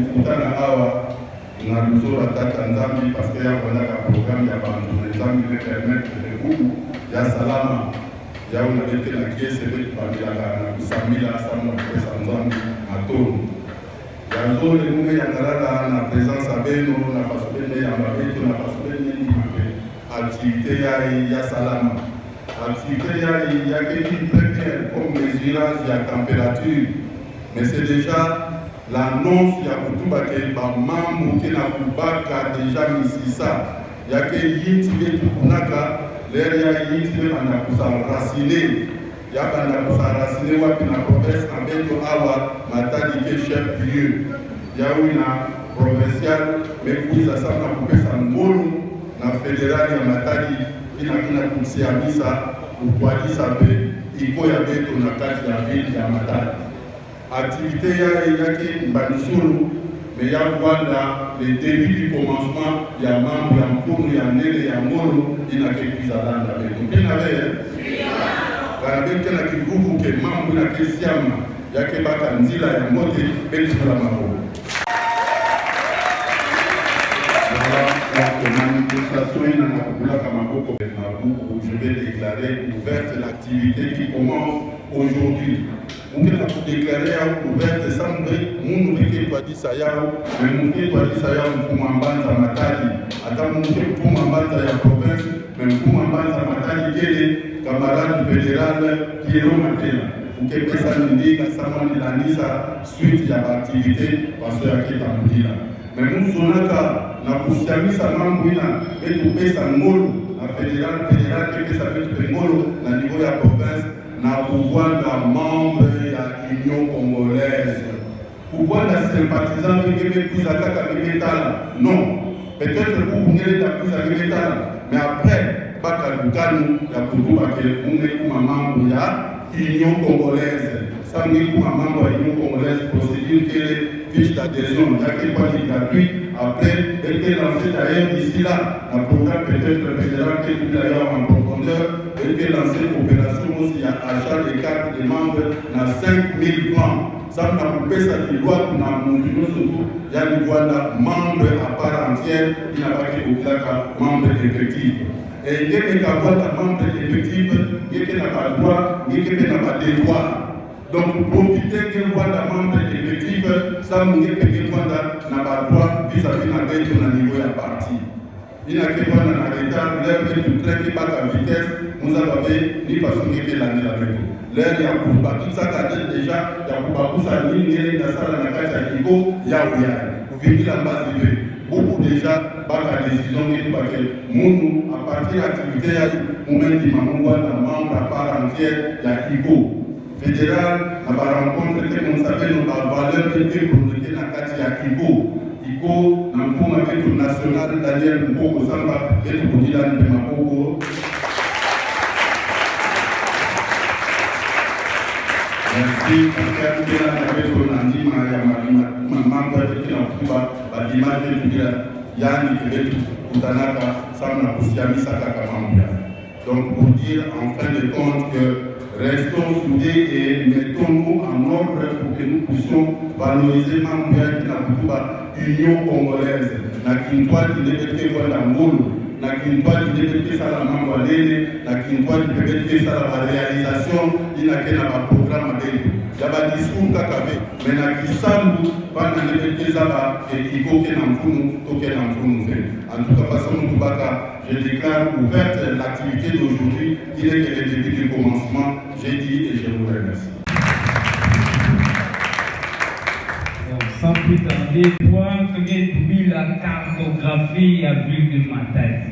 tukutana hawa na mzora tata nzambi paske ya kuandaka programu ya bantu nzambi le permettre de kuku ya salama ya unabete na kiese wetu pamilaka na kusamila sama pesa nzambi matoro ya zole munge ya ngalala na presence abeno na pasubene ya mabeto na pasubene ni mabe activité ya salama activité ya qui première comme mesurage ya température mais c'est déjà l'annonce ya kutuba ke ba mambo ke na kubaka déjà misisa ya ke yiti betu kunaka l'air ya yiti be bana kusarasine ya bana kusarasine wapi na province na beto awa matadi ke chef lieu ya wina provincial mekuiza sana kupesa ngolu na federal ya matadi kina kusiamisa kukwalisa be iko ya beto na kati ya ville ya matadi activité yake Mbanisulu mais ya Rwanda le début du commencement ya mambo ya mkono ya nele ya ngolo inakepiza landa beto kina wewe kana beto na kivuvu ke mambo na kesiama yake baka nzila ya mote beto la mambo je vais déclarer ouverte l'activité qui commence aujourd'hui. Nous allons déclarer ouverte sans vrai, nous devons dire ça mais nous devons dire ça pour m'embanza matadi. Attends, nous devons pour m'embanza la province, mais pour m'embanza matadi qui est camarade fédéral qui est au matin. Pour que personne ne dise que ça m'a dit la nisa suite à l'activité parce que qui est en là. Mais nous sommes là, na kusiamisa mambo ina etu pesa ngolo na fédéral que ça peut être ngolo na niveau ya province na pouvoir la membre ya Union congolaise pouvoir la sympathisant que plus attaque non peut-être pour vous la plus mais après baka lukanu ya kutuba ke unge kuma mambo ya Union congolaise ça me kuma mambo ya Union congolaise procédure que fiche d'adhésion il y a quelque chose de gratuit après elle est lancée d'ailleurs ici là un programme peut-être fédéral qui est d'ailleurs en profondeur elle est lancée opération aussi à achat des cartes de membres à 5 000 francs ça m'a coupé ça qui doit qu'on a montré surtout il y a du Rwanda membre à part entière il n'y a pas que au-delà membre effectif et il y a des membres effectifs il y a pas de droit il y a pas de devoir. Donc, profitez que Rwanda membre effectif, ça nous dit que Rwanda n'a pas droit vis-à-vis de la niveau de la partie. Il n'a que Rwanda n'a l'état, l'air de tout traiter par la vitesse, nous avons ni façon que l'année la béto. L'air, il y a tout ça déjà, il y a beaucoup ça, il y a la salle de la carte à Kiko, il y a où il y a. Vous vivez la base de beaucoup déjà, par la décision de tout paquet. Nous, à partir de l'activité, nous mettons membre à part entière, il y a Kiko. Fédéral, à la rencontre que nous savons nos valeurs de développement dans la carte ya Iko, dans le monde national, Daniel Mpoko Samba, et tout le monde de Mapoko. Merci pour faire que la navette on a dit, ma membre de Kinakuba, la dimanche de Yann Kibetu, Kutanaka, Samna Kusiami Sakaka Mambia. Donc pour dire en fin de compte que restons soudés et mettons-nous en ordre pour que nous puissions valoriser Mambia Kinakuba, Union congolaise, na Kintwa qui débête voilà Ngolo, na Kintwa qui débête ça la Mamboualene, na Kintwa qui débête ça la réalisation, il n'a qu'un programme avec nous. Il y a un discours kakave, mais na Kisandu, va na débête ça la et il faut qu'il en fait. En tout cas, façon nous je déclare ouverte l'activité d'aujourd'hui, qui est que le début du commencement, j'ai dit et je vous remercie. Sans plus tarder, point que la cartographie à vue de ma tête.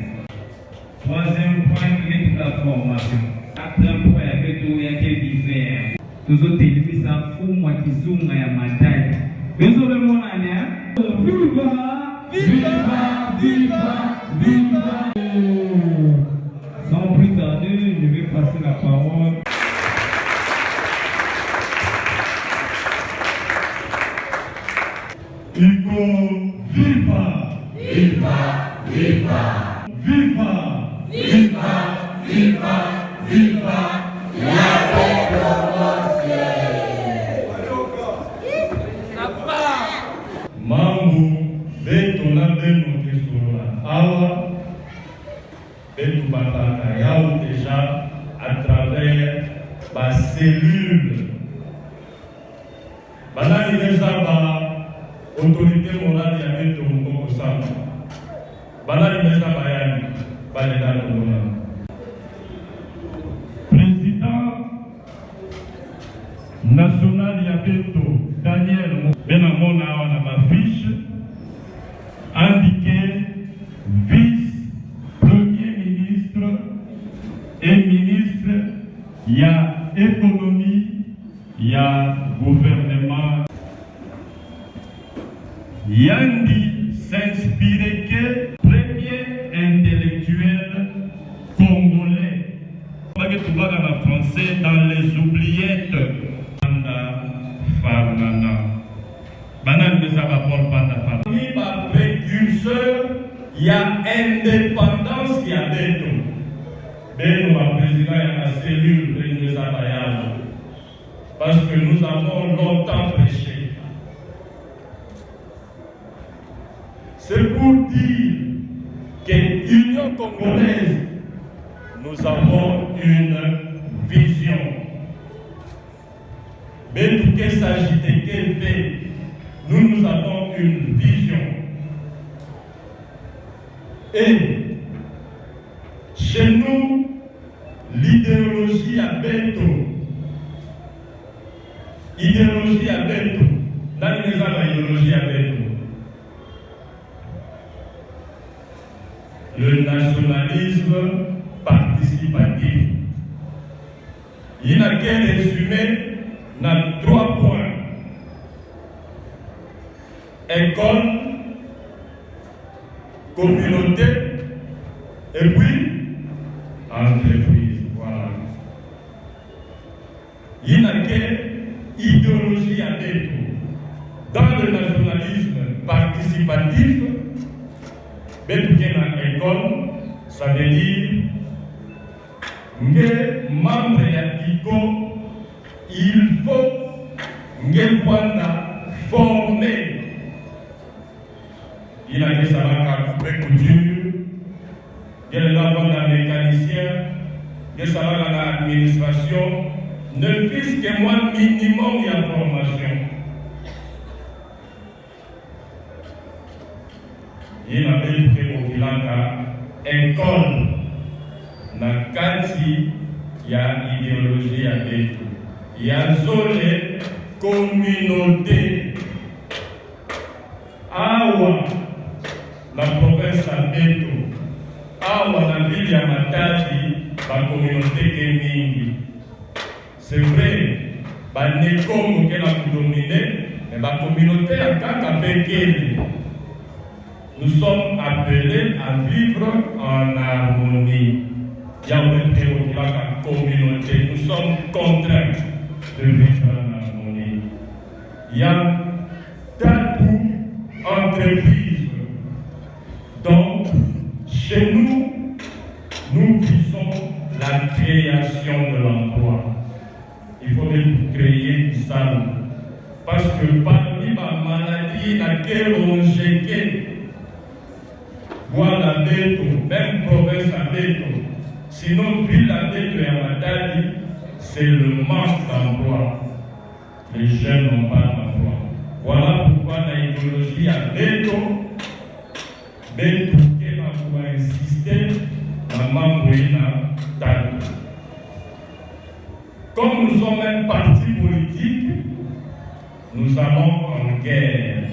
Troisième point, que la formation. Quatrième point, avec tout il y a des divers. Nous autres, il y a un fou, moi qui zoome à ma tête. Mais vous avez mon année, viva, viva, viva, viva. Sans plus tarder, je vais passer la parole. Iko, viva! Viva! Viva! Viva! Viva! Viva! Viva! La révolution! mambo beto na beno kesola awa beto bataka yao déjà à travers ma cellule banani déjà ba autorité morale ya beto moko sama banani déjà bayani balela tona président national ya beto Daniel Benamona na ma fiche indiqué vice-premier ministre et ministre ya économie ya gouvernement Yandi s'inspirait que premier intellectuel congolais en français dans les oubliettes Farnana Banan de Sabapol Panda Farnana précurseur il y a indépendance il y a Beto Beto ma président il y a la cellule de Zabayama parce que nous avons longtemps prêché. C'est pour dire que l'Union congolaise nous avons une vision. Beto qu'il s'agit de quel fait, nous avons une vision. Et chez nous, l'idéologie à Beto, idéologie à Beto, là nous avons l'idéologie à Beto. Le nationalisme participatif. Il n'a qu'un résumé dans 3 points. École, communauté, et puis entreprise. Voilà. Il n'a qu'une idéologie à Beto. Dans le nationalisme participatif, Beto qui est dans l'école, ça veut dire que membre de l'ICO, il faut que former. Il a dit ça va couper couture, il va vendre un mécanicien, il va dans l'administration, ne fût-ce que moi minimum de formation. Il a dit que école, na kati ya idéologie ya Beto. Il y a zone communauté. Awa, la province à Beto. Awa, la ville ya Matadi, la communauté Kemingi. C'est vrai, la Nekongo qui a dominé, mais la communauté a Kakapekeli. Nous sommes appelés à vivre en harmonie. Il y a une communauté. Nous sommes contraints de vivre en harmonie. Il y a beaucoup d'entreprises. Donc, chez nous, nous visons la création de l'emploi. Il faut créer du sale. Parce que parmi ma maladie, laquelle on jetait, voilà Beto, même province à Beto. Sinon, ville à Beto et à Matadi, c'est le manque d'emploi. Les jeunes n'ont pas d'emploi. Voilà pourquoi l'idéologie à Beto, Beto qui va pouvoir insister dans Mamboïna Tadi. Comme nous sommes un parti politique, nous allons en guerre.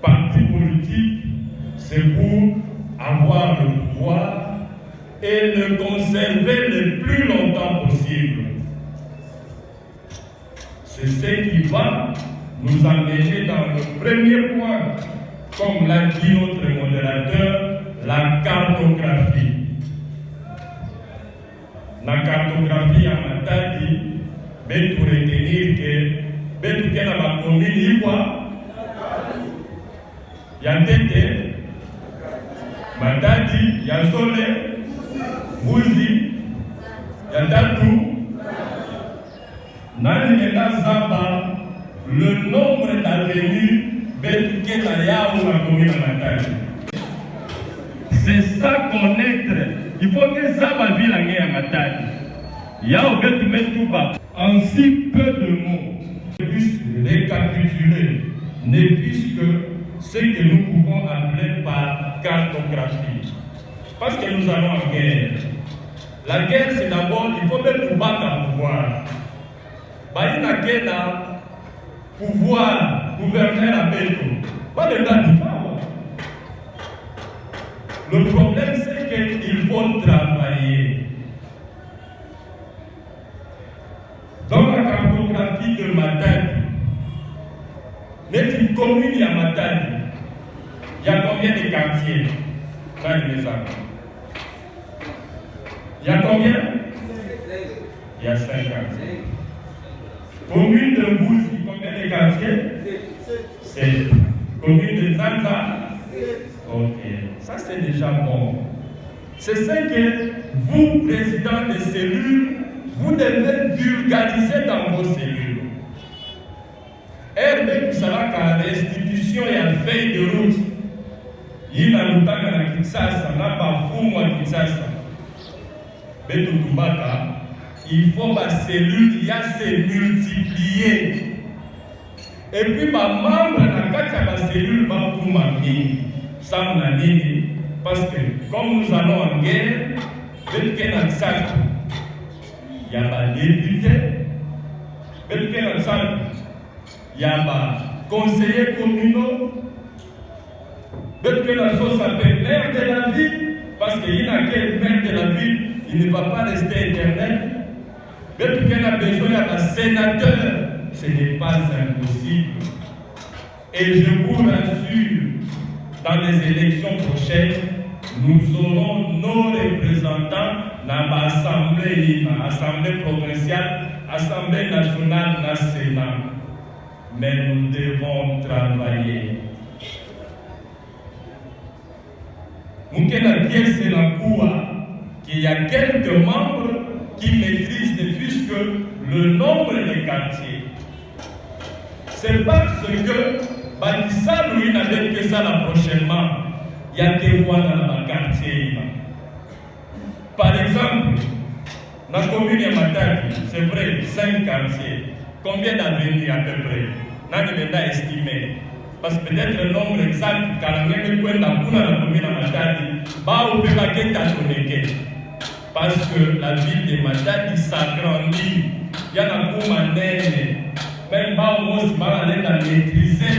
Parti politique, c'est pour avoir le pouvoir et le conserver le plus longtemps possible. C'est ce qui va nous amener dans le premier point, comme l'a dit notre modérateur, la cartographie. La cartographie à Matadi, mais pour retenir que Beto qui est dans la commune, il y a Tete, Matadi, il y a Sole, Mouzi, il y a Tatou, Nani et Zaba, le nombre C'est ça connaître. Il faut que ça va vivre à Matadi. Il y a au tout bas. En si peu de mots, je puisse récapituler, ne puisque ce que nous pouvons appeler par cartographie. Parce que nous allons en guerre. La guerre, c'est d'abord, il faut mettre tout battre à pouvoir. Il y a pouvoir gouverner la paix. Pas de date. Le problème, c'est qu'il faut travailler. Dans la cartographie de Matadi, mais une commune, il y a Matadi. Il y a combien de quartiers dans les maisons? Il y a combien? Il y a 5 quartiers. Commune de Mbouzi, combien de quartiers? 7. Commune de Zanza? Ok, ça c'est déjà bon. C'est ce que vous, président des cellules, vous devez vulgariser dans vos cellules. RB Kusala ka restitution et à veille de route. Il y a longtemps à Kinshasa, n'a pas fou à Kinshasa. Il faut que la cellule se multiplier. Et puis, ma membre dans la cellule va pour m'amener. Ça m'a dit, parce que comme nous allons en guerre, il y a des députés, il y a des conseillers communaux, ça s'appelle maire de la ville, parce qu'il y a quel maire de la ville, il ne va pas rester éternel. Peut-être qu'il a besoin d'un sénateur, ce n'est pas impossible. Et je vous rassure, dans les élections prochaines, nous aurons nos représentants dans l'Assemblée provinciale, Assemblée nationale, dans le Sénat. Mais nous devons travailler. Nous avons c'est la cour qu'il y a quelques membres qui maîtrisent ne fût-ce que le nombre de quartiers. C'est parce que Bakissa, lui, n'avait que ça là prochainement. Il y a des voies dans le quartier. Par exemple, dans la commune de Matadi, c'est vrai, 5 quartiers. Combien d'avenir à peu près? N'a pas estimé. Parce que peut-être le nombre exact, car on a même point dans la commune de Matadi, on peut pas get. Parce que la ville de Matadi s'agrandit. Il y a un coup manène. Même on va maîtriser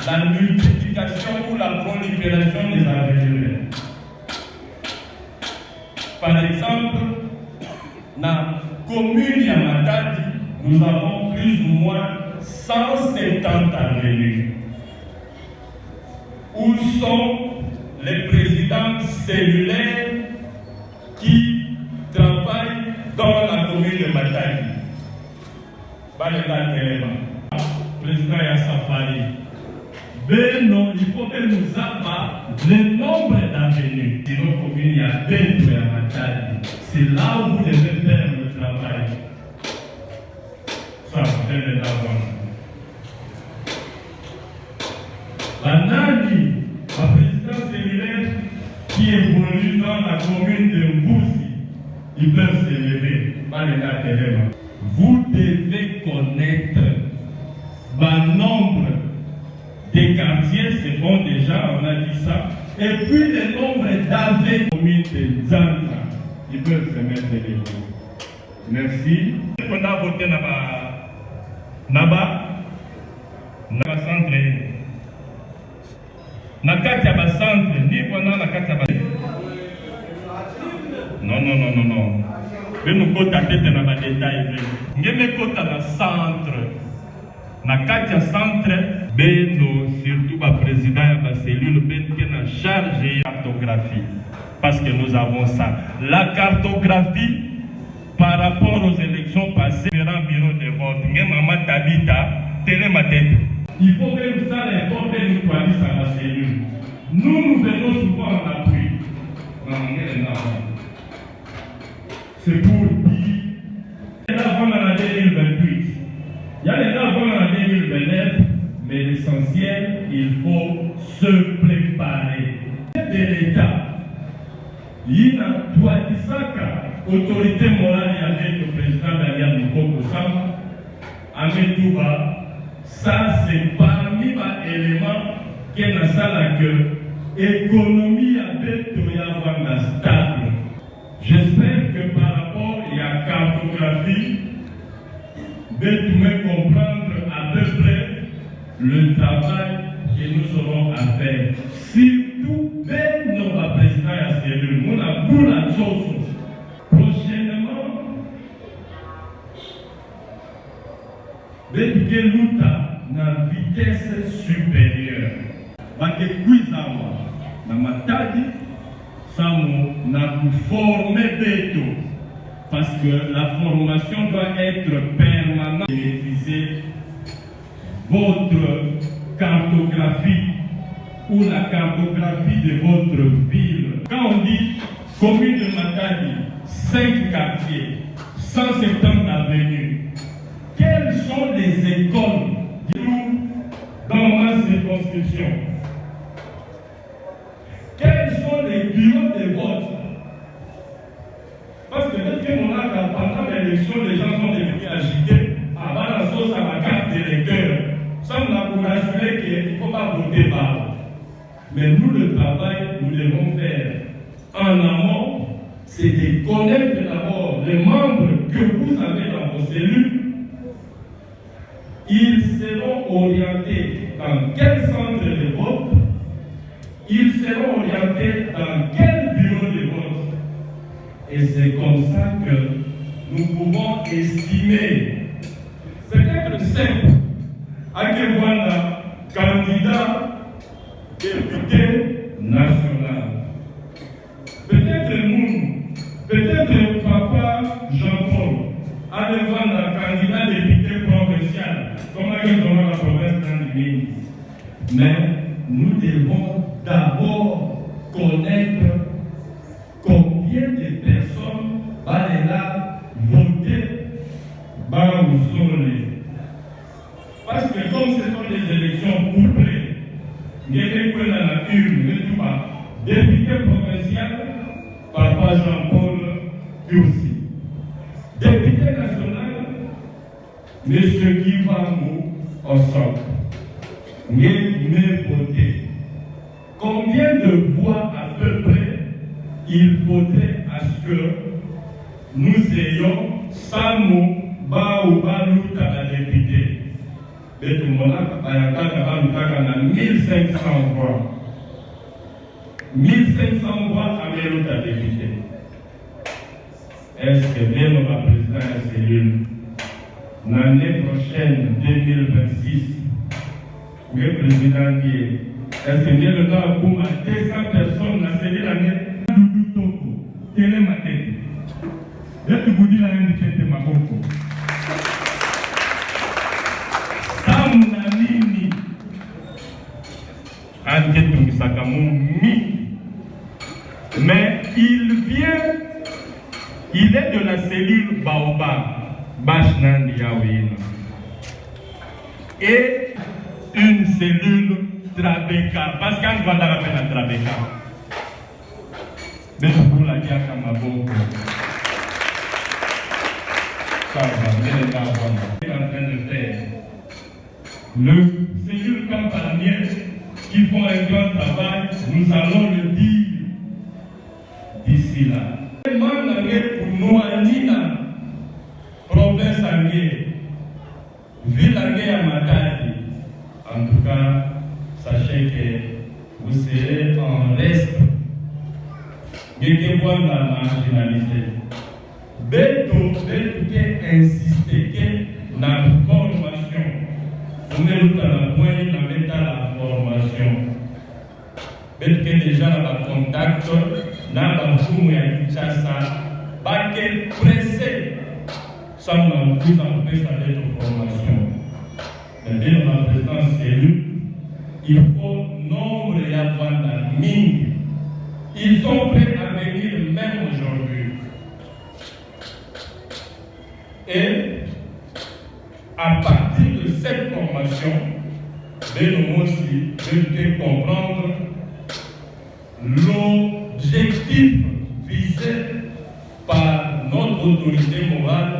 la multiplication ou la prolifération des avenirs. Par exemple, dans la commune de Matadi, nous avons plus ou moins 170 avenues. Où sont les présidents cellulaires qui travaillent dans la commune de Matadi? Président Yassafari. Mais non, il faut que nous ayons le nombre d'avenues. Dans nos communes, il y a Bento et Matadi. C'est là où vous devez faire le travail. Ça, vous devez l'avoir. La Nani, la présidence cellulaire qui évolue dans la commune de Mbouzi, ils peuvent s'élever. Vous devez connaître le nombre des quartiers, c'est bon déjà, on a dit ça. Et puis le nombre d'avenues communes de Zanza, ils peuvent se mettre les deux. Merci. On a voté Naba centre. Nakati ya centre, ni pendant la kati ya Non. Nous kota tête na ba détail. Ngeme kota na centre. Nakati ya centre, beno surtout ba président ya ba cellule ben qui na charge de cartographie. Parce que nous avons ça. La cartographie par rapport aux élections passées, différents bureaux de vote. Ngema Tabita, télé ma tête. Il faut que ça les votes nous choisissent à la cellule. Nous venons souvent en appui. C'est pour dire, il y a les gens avant en 2028, il y a les gens avant en 2029, mais l'essentiel, il faut se préparer. De l'État, il y a autorité morale avec le président Daniel Mukoko Samba, Ametouba, ça c'est parmi les éléments qui est dans la l'économie a été stable. J'espère que par rapport à la cartographie, vous pouvez comprendre à peu près le travail que nous aurons à faire. Surtout, notre président a cellule, nous avons la chose. Prochainement, vous nous dans vitesse supérieure. Parce que la formation doit être permanente. Maîtriser votre cartographie ou la cartographie de votre ville. Quand on dit commune de Matadi, 5 quartiers, 170 avenues, quelles sont les écoles qui sont dans ma circonscription? Quels sont les bureaux de vote? Parce que pendant l'élection, les gens sont devenus agités avant la sauce à la carte d'électeur. Ça, on a pour assurer qu'il ne faut pas voter par. Mais nous, le travail, nous devons faire en amont, c'est de connaître d'abord les membres que vous avez dans vos cellules. Ils seront orientés dans quel centre de vote, ils seront orientés dans quel bureau de vote. Et c'est comme ça que nous pouvons estimer. C'est peut-être simple à quel point le candidat député national. Peut-être nous, peut-être papa Jean-Paul, allez voir le candidat député provincial, comme dans la province d'Andimini. Mais nous devons d'abord connaître combien de personnes vont là voter dans le zone. Parce que comme ce sont des élections couplées, il y a des points dans la urne, député provincial, papa Jean-Paul Kursi. Député national, M. Guy Vamou Osok. Mais voter. Combien de voix à peu près il faudrait à ce que nous ayons Samu Baoubalou à la députée. Mais tout le monde a 1500 voix. 1500 voix à la députée. Est-ce que bien le président est cellule l'année prochaine, 2026, le président dit est-ce que bien le temps pour 200 personnes dans cette année? Quelle est ma tête? Je vous dis la même chose de ma bouche. Samnanini Anketung Sakamumi. Mais il est de la cellule Baobab, Bachnan Yawin. Et une cellule Trabeka, parce qu'on va dans la peine à Trabeka. Mais pour la guerre à ma bouche. Ça va, mais pas en train de faire. Le cellule campanier qui font un grand travail, nous allons le dire d'ici là. Pour nous, Anina, province Angé, ville Angé à Matadi. En tout cas, sachez que vous serez en reste. Vous la marginalisé. Beto, insister que la formation, on est dans la pointe, on est dans la formation. Beto déjà dans le contact, dans le foum et à Kinshasa, baquet pressé, ça nous a plus en plus à notre formation. Mais bien dans la présidence élue, il faut nombre et avoir la mine. Ils sont prêts à venir même aujourd'hui. Et à partir de cette formation, nous aussi de comprendre l'objectif visé par notre autorité morale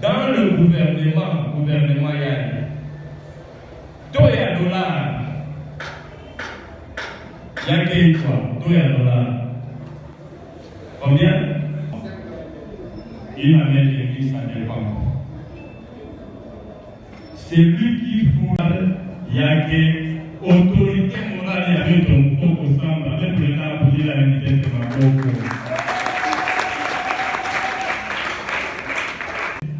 dans le gouvernement Yaya. Toya dollar. Y'a quoi? Toya dollar. Combien? Une année et demie, ça dépend. C'est lui qui fout. Il y a que autorité morale, il y avait ton propre sang, avec le temps pour dire la vérité de ma propre.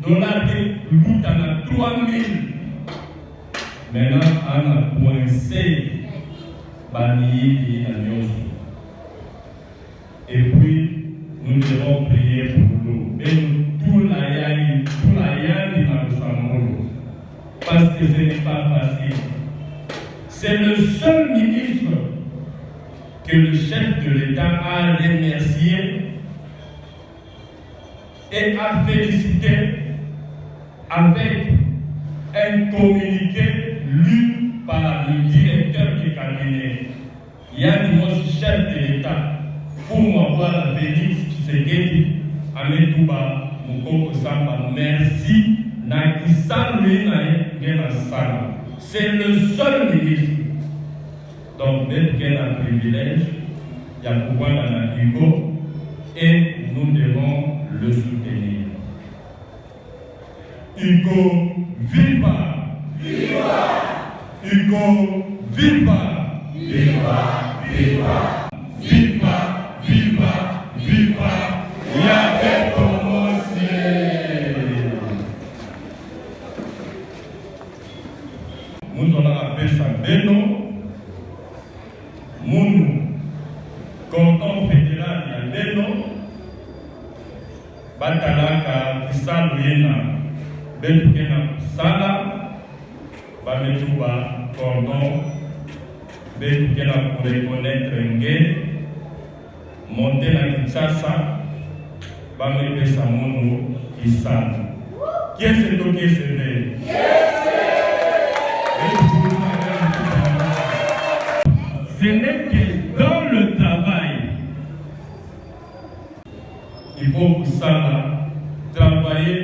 Dollar de route à 3000. Maintenant, on a coincé Bani et puis, nous devons prier pour l'eau. Mais tout la yann parce que ce n'est pas facile. C'est le seul ministre que le chef de l'État a remercié et a félicité avec un communiqué lu par le directeur du cabinet. Yann Mossi, chef de l'État, pour m'avoir venu Tshisekedi, Ametouba, Mukoko Samba, merci. C'est le seul ministre. Donc, même qu'il y a un privilège, il y a pouvoir dans la Hugo et nous devons le soutenir. Hugo, viva! Viva! Hugo, viva! Viva! Viva! Viva! Viva! Viva! Yahvé nous allons appeler ça Beno, Mounou, canton fédéral ya Beno, Batalaka, Kisaluyena, Betukena, Sala, Bametuba, canton, Betukena pour reconnaître Nge, monter la Kinshasa, Bamepesa Mounou, Kisal. Qui est ce qui est servé? Ce n'est que dans le travail. Il faut pour ça travailler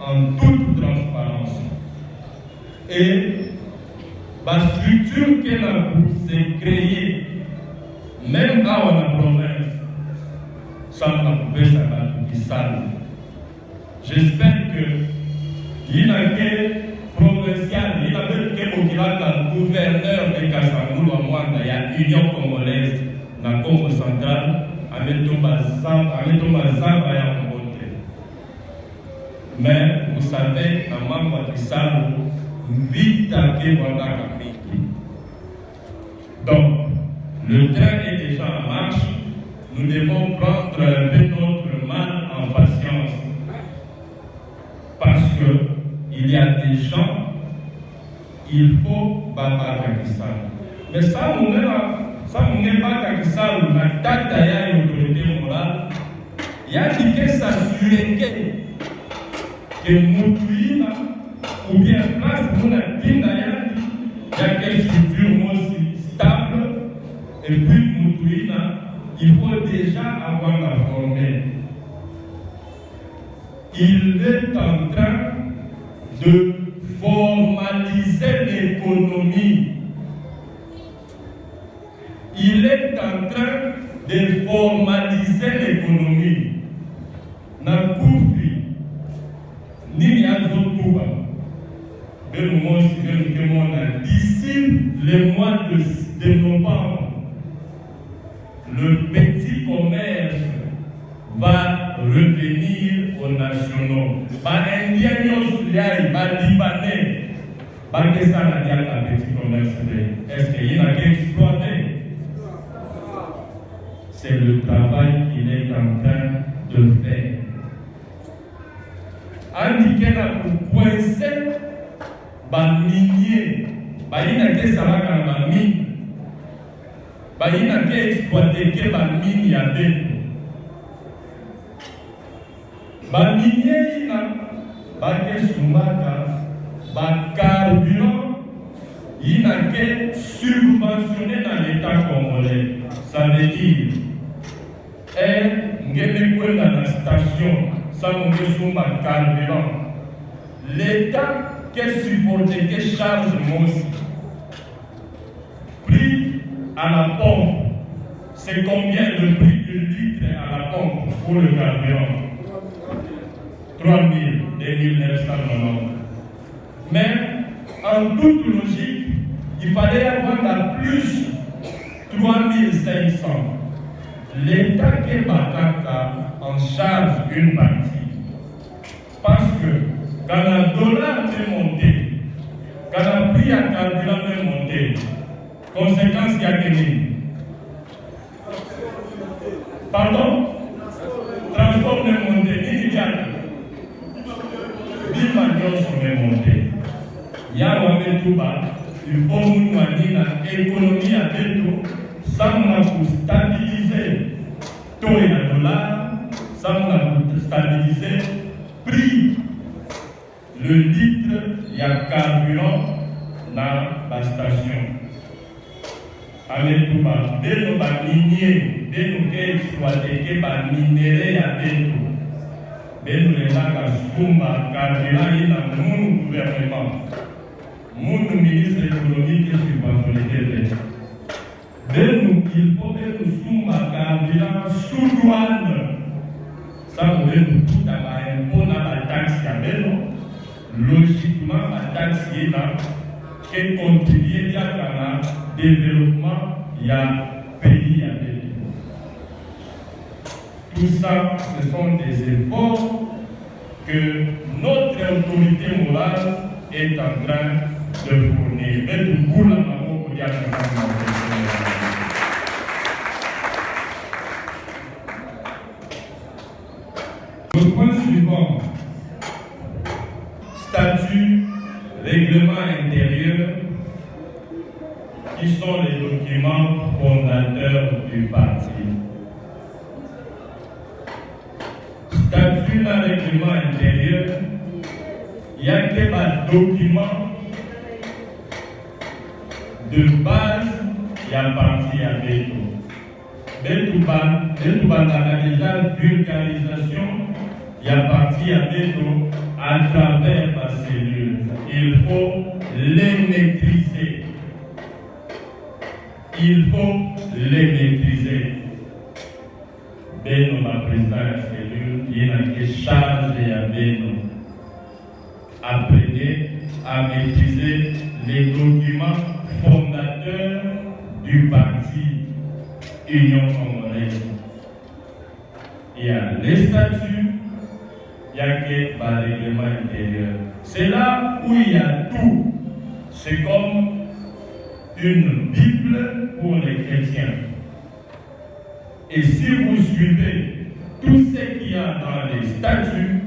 en toute transparence. Et la structure qu'elle a s'est créée, même dans la province, ça m'a coupé ça va tout sale. J'espère que il a que provincial, il a même que le gouverneur de Kassangoulou à Mwanda, il y a l'Union congolaise, dans le Congo central, Ametomba Zamba et à Mbote. Mais vous savez, à Mwanda Kisalo, vite à Kewanda Kamiki. Donc, le train est déjà en marche, nous devons prendre un peu notre mal en patience. Parce que il y a des gens, il faut battre Kakisal. Mais ça, on n'est pas Kakisal, la tête à l'autorité morale. Il y a qui peut s'assurer que Moutouina, ou bien place pour la Tindayani, il y a quelle structure aussi stable, et puis Moutouina, il faut déjà avoir la formée. Il est en train de formaliser l'économie. Il est en train de formaliser l'économie. Nakoufi, Niniazotuba, d'ici le mois de novembre, le petit commerce va revenir aux nationaux. Indien, Libanais, qu'est-ce petit commerce? Est-ce qu'il y a qui exploité? C'est le travail qu'il est en train de faire. Indiqué pour coincer, minier, il a qui ça va dans la mine, il a qui exploité que la mine y a des. Minier, il a carburant, il n'a qu'à subventionner dans l'État congolais. Ça veut dire, dans la station, ça nous met carburant. L'État qui supporte, qui charge aussi. Prix à la pompe, c'est combien le prix du litre à la pompe pour le carburant? 3 000, 2 990. Mais en toute logique, il fallait avoir la plus 3 500. L'État qui est en charge une partie. Parce que quand le dollar est monté, quand le prix à carburant est monté, conséquence, il y a gagné. Pardon? Transport est monté, il y a monté. Il y a tout bas. Il faut nous l'économie avec tout. Ça pour stabiliser taux et le dollar, ça pour stabiliser prix. Le litre, il y a carburant dans la station. Avec tout bas. Dès nos miniers, dès nos exploiter, dès nos minéraux avec tout. Dès nous les Sumba, carburant, il y a mon gouvernement, mon ministre économique et subventionné. Dès nous, il faut que nous Sumba, carburant, sous douane. Ça, vous voulez nous foutre à l'impôt dans la taxe avec nous. Logiquement, la taxe est là, qui contribue à le développement, il y a pays avec nous. Tout ça, ce sont des efforts que notre autorité morale est en train de fournir. Mais du coup, la maman, il y a le point suivant, statut, règlement intérieur, qui sont les documents fondateurs du parti. Statut, dans le règlement intérieur, il n'y a que des documents de base qui appartient à Beto. Beto a déjà vulgarisation qui appartient à Beto à travers la cellule. Il faut les maîtriser. Il faut les maîtriser. Beno, la présidente de la cellule, il a été chargé à Beno. Apprenez à maîtriser les documents fondateurs du parti Union congolaise. Il y a les statuts, il y a que le règlement intérieur. C'est là où il y a tout. C'est comme une Bible pour les chrétiens. Et si vous suivez tout ce qu'il y a dans les statuts,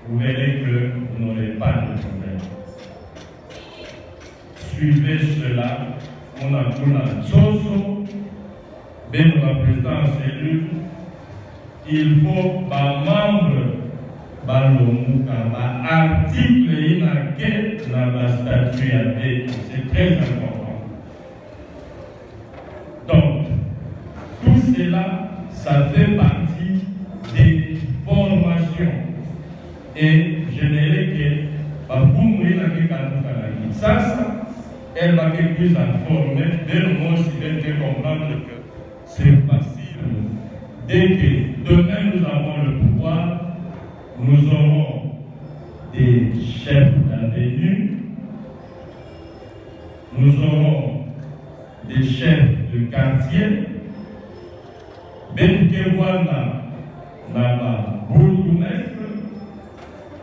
vous verrez que vous n'aurez pas de problème. Suivez cela. On a tout la Zozo, bien la présidente cellule. Il faut par membre, par article, il n'y a que dans la statut. C'est très important. Donc, tout cela, ça fait partie des formations. Et je n'ai que, vous, ça, elle va être plus informée. Dès le moment où elle comprendre que c'est facile. Dès que demain nous avons le pouvoir, nous aurons des chefs d'avenue, nous aurons des chefs de quartier, même que voilà, la bourgmestre,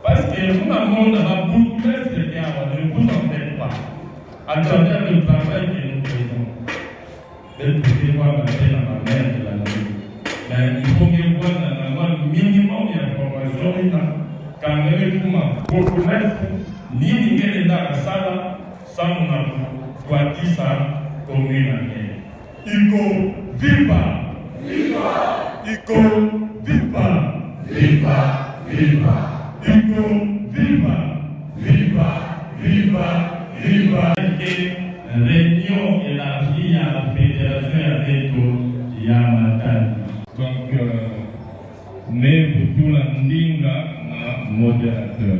parce que nous avons la bourgmestre qui ne vous en faites pas, à travers le travail que nous faisons. Même que voir la paix dans ma mère de la nuit. Mais il faut que voir un minimum d'informations quand même pour ma bourgmestre, ni n'importe dans la salle, sans mon doit dire ça commune. Iko viva! Viva! Iko viva! Viva! Viva! Iko viva! Viva! Viva! Viva! réunion élargie à la fédération ya beto ya Matadi. Donc, mais pour tout la ndinga na modérateur.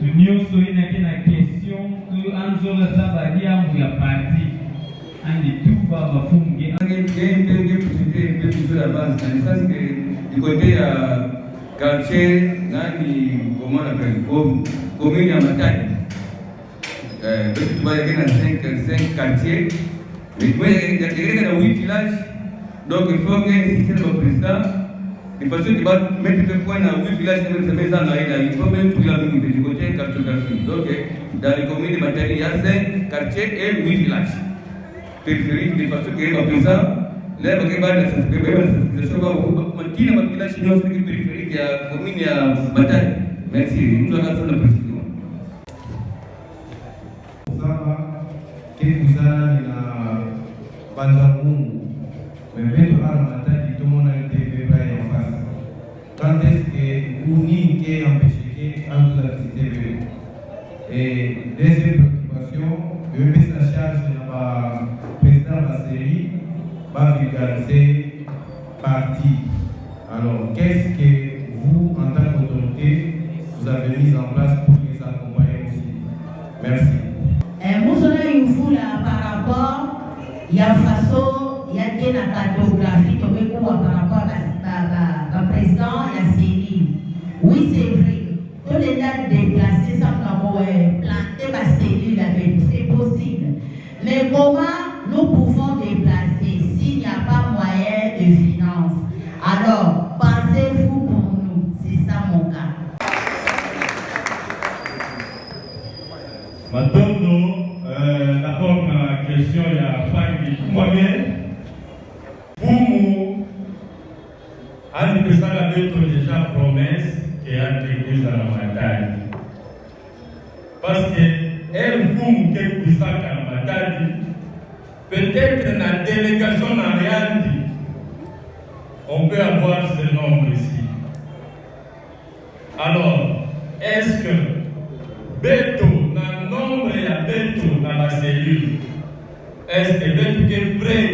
Nous nyonso ina na question que anzola sabadi amu ya parti andi tuba bafunge du côté quartier nani comment on appelle commune à Matadi. Tu vas y avoir 5 quartiers, mais il y a 8 villages, donc il faut qu'il y ait un système de président. Il faut que va mettre le point dans 8 villages, il faut même tout la même du côté cartographie. Donc dans les communes de Matadi, il y a 5 quartiers et 8 villages périphériques, de façon qu'il y ait un président. Là, il y a une sensibilisation qui est un village périphérique, il y a une commune à Matadi. Merci, nous avons la précision. Kuzana na banza Mungu Mbeto ala Matadi tout le monde a été préparé en face. Quand est-ce que vous n'y êtes empêché à nous visiter? Et deuxième préoccupation, le ministre en charge de président Basseli va vulgariser parti. Alors, qu'est-ce que vous, en tant qu'autorité, vous avez mis en place pour les accompagner aussi? Merci. Par rapport il y a façon il y a la cartographie par rapport à président il y a Céline. Oui, c'est vrai. Tous les dates déplacées sans planter ma cellule avec c'est possible. Mais comment nous pouvons déplacer s'il n'y a pas moyen de finance? Alors, pensez-vous pour nous? C'est ça mon cas. Matondo, d'abord la question il y a Fanny Kwame. Vous, Anne Pesala Beto déjà promesse qu'il y a quelque chose à la Matadi. Parce que elle vous quelque chose à la Matadi, peut-être dans la délégation d'Ariandi, on peut avoir ce nombre ici. Alors, est-ce que Beto, dans le nombre il y a Beto dans la cellule, est-ce que Beto est prêt?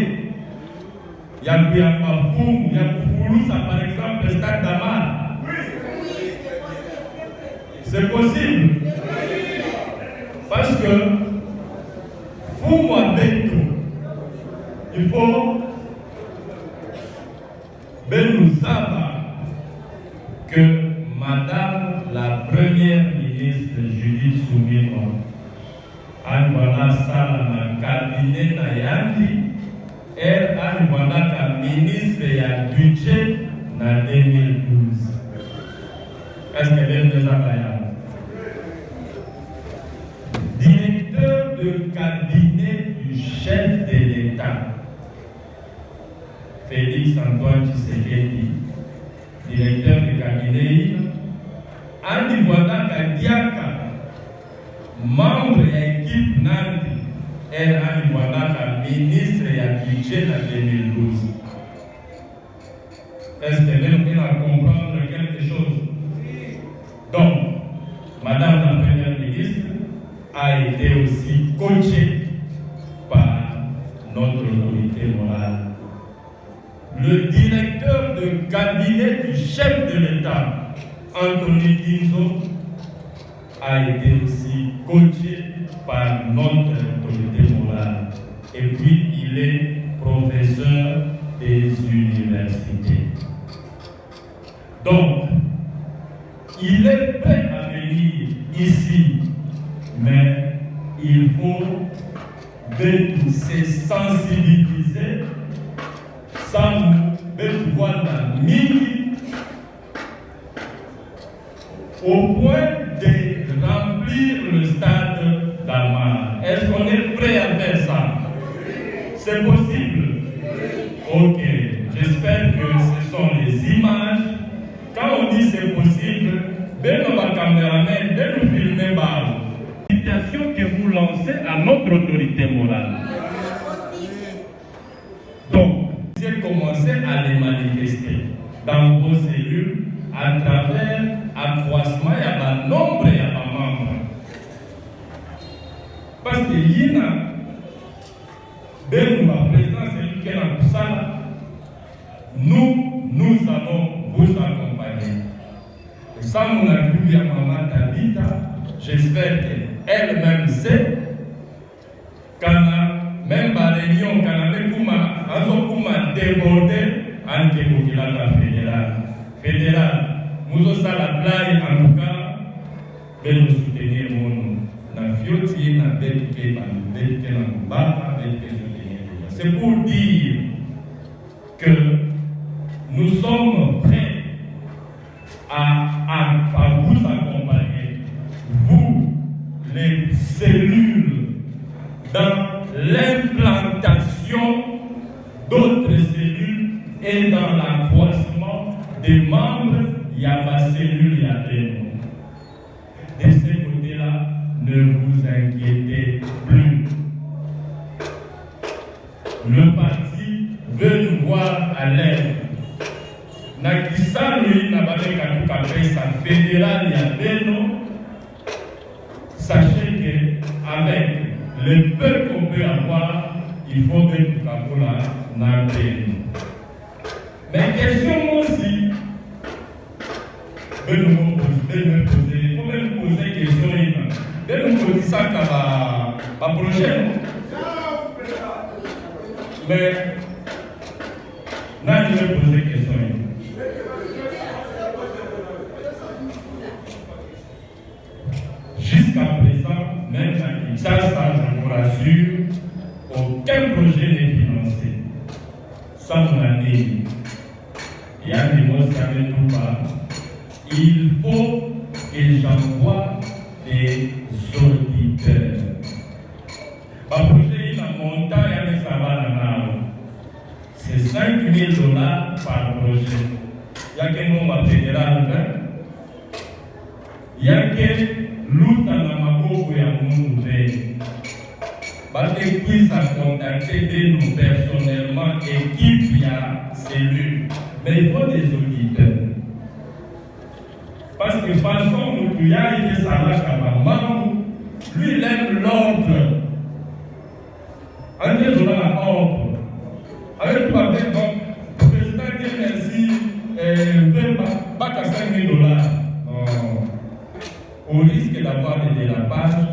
Il y a Kouyapafoum, il y a Kouloussa par exemple, le stade d'Amar. C'est possible. Parce que Foumou Beto, il faut Belouzaba que Madame la Première ministre Judith Soumino Anwana Sala na cabinet na Yandi elle Anwana ka ministre ya budget na 2012. Est-ce qu'elle est déjà là? Directeur de cabinet du chef de l'État Félix Antoine Tshisekedi, directeur de cabinet Andi Wanda Kadiaka, membre de l'équipe Nandi, elle Andi Wanda ministre de budget en 2012. Est-ce que vous pouvez comprendre quelque chose? Donc, Madame la Première ministre a été aussi coachée par notre autorité morale. Le directeur de cabinet du chef de l'État, Anthony Guinzo, a été aussi coaché par notre autorité morale. Et puis, il est professeur des universités. Donc, il est prêt à venir ici, mais il faut se sensibiliser sans pouvoir la mine au point de remplir le stade d'Amar. Est-ce qu'on est prêt à faire ça? C'est possible? Ok, j'espère que ce sont les images. Quand on dit c'est possible, ben nos caméramans, ben nous filmer par l'invitation que vous lancez à notre autorité morale. Donc, vous avez commencé à les manifester dans vos cellules à travers accroissement et à nombre et à membres. que Yina, Ben la présidence c'est lui qui est dans ça, nous allons vous accompagner. Et ça, mon ami à maman Tabita, j'espère qu'elle-même sait, quand même la réunion, quand on a débordé en Kéboukilata fédéral. Nous avons la blague en tout cas, de nous soutenir la fioti, la belke, c'est pour dire que nous sommes prêts à vous accompagner, vous, les cellules, dans l'implantation d'autres cellules et dans l'accroissement des membres, il y a ma cellule, il y a des noms. De ce côté-là, ne vous inquiétez plus. Le parti veut nous voir à l'aide. Nakisa, lui, n'a pas sa fédérale, il y a des noms. Sachez qu'avec le peu qu'on peut avoir, il faut que nous avons la mais question aussi, il faut même poser question. De nous poser ça comme la prochaine. Mais, là, je vais poser question. Jusqu'à présent, même à Kinshasa, je vous rassure, aucun projet n'est financé. Ça, on l'a dit. Il y a des mots qui n'avaient tout pas. Il faut que j'envoie des auditeurs. Le projet, il a monté à c'est $5,000 par projet. Il y a que nombre fédéral, il y a que l'outanamako et Amounouvelle. Parce puisse contacter nous personnellement, équipe, il y a cellule. Mais il faut des auditeurs. Parce que de toute façon, il y a été Salah Kabamam, lui, il aime l'ordre. En disant l'ordre. Avec tout à fait, donc, le président dit merci, pas qu'à $5,000. Au risque d'avoir des dérapages,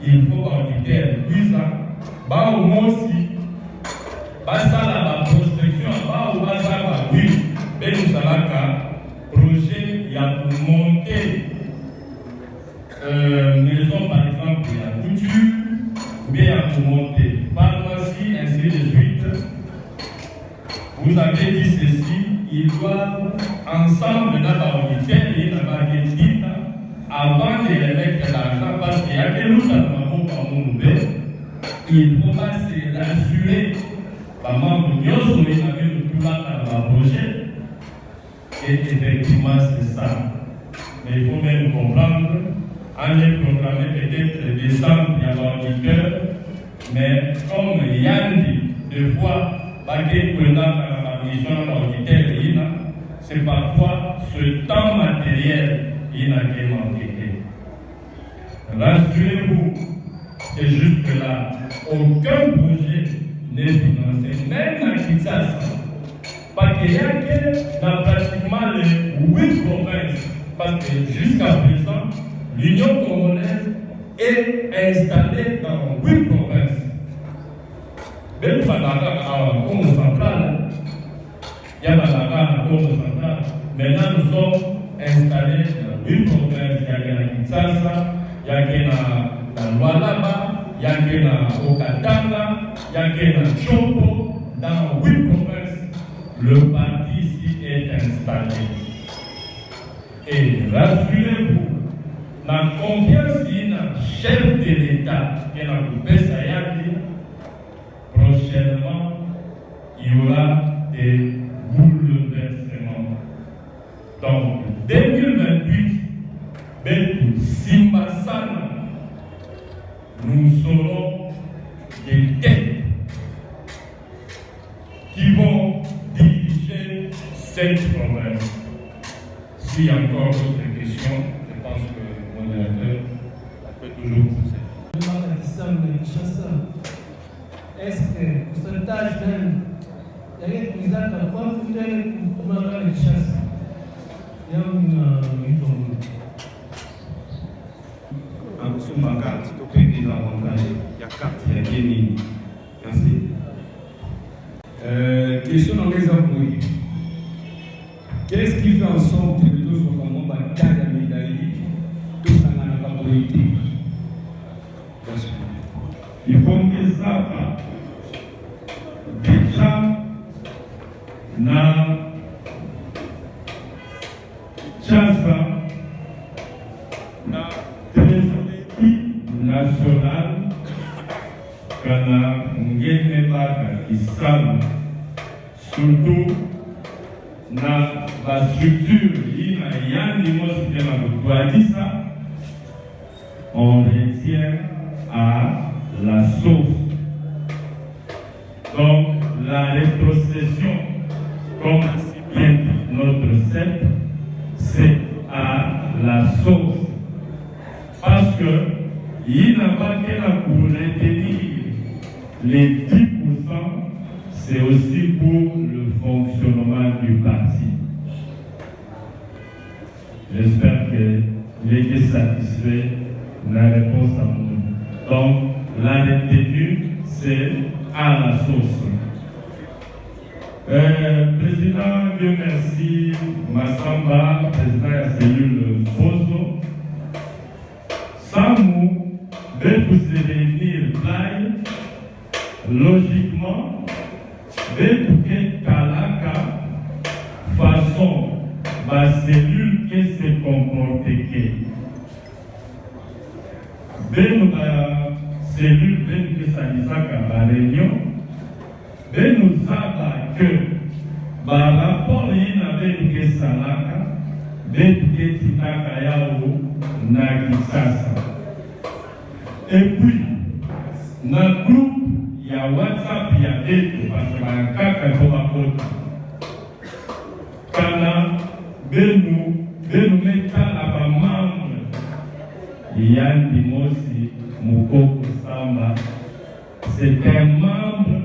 il faut auditer plus ça. Bah, au moins aussi, bah, ça, la prospection, bah, ou bah, ça, bah, oui, mais nous, ça, là, projet, il y a pour monter, maison, par exemple, il y a couture, ou bien il y a pour monter pharmacie, ainsi de suite. Vous avez dit ceci, ils doivent ensemble dans l'auditer et dans la guérite avant de les mettre l'argent parce qu'il y a des loups dans le monde comme nous. Il faut pas se rassurer. Maman, Dieu, on est avec tout là dans le projet. Et effectivement, c'est ça. Mais il faut même comprendre, en les programmant peut-être décembre, il y a l'auditeur, mais comme Yann dit, deux fois, c'est parfois ce temps matériel qui n'a qu'à manquer. Rassurez-vous que jusque-là, aucun projet n'est financé, même à Kinshasa. Parce qu'il y a que dans pratiquement les 8 provinces, parce que jusqu'à présent, l'Union congolaise est installée dans 8 provinces. Même pas dans la Congo centrale, il y a la Congo centrale. Maintenant, nous sommes installés dans 8 provinces. Il y a la Kinshasa, il y a la Lualaba, il y a la Okatanga, il y a la Chopo. Dans 8 provinces, le parti ici est installé. Et rassurez-vous, la confiance in chef de l'État, qui est la Coupé Sayadi, prochainement, il y aura des bouleversements. Donc, 2028, Betou Simbasana, nous serons des têtes qui vont diriger cette province. S'il y a encore d'autres questions, je pense que le modérateur peut toujours poser. Kinshasa. Est-ce que pourcentage d'un kuizaka kwa kutele kumaka Kinshasa yamna hivyo akusoma carte to payer les avantages ya carte ya Guinée. Merci. Question dans les employés. Qu'est-ce qui fait en sorte que tous sont vraiment bataille à médaille, tous en la politique? Il faut que ça déjà na chasa na trésorerie nationale kana ngene baka kisana surtout na la structure ina yandi mosi tena kutuadisa on retient à la source. Donc la rétrocession, comme bien notre CEP, c'est à la source. Parce que il n'a pas que la pour retenir les 10%, c'est aussi pour le fonctionnement du parti. J'espère que j'ai été satisfait de la réponse à mon. Donc, la retenue, c'est à la source. Président, Dieu merci, Massamba, président de la cellule Bozo. Sans nous, de vous réunir là, logiquement, de tout Kalaka, façon, ma cellule qui se comporte que. Cellule que ça disait la réunion, nous savons que par rapport à que Salaka, que Titaka Yao Nagisasa. Et puis, dans le groupe, il y a WhatsApp, il y a des parce que Kaka Komakota. Kana, nous mettons à membre, il y a un Dimosi. Mukoko Samba, c'est un membre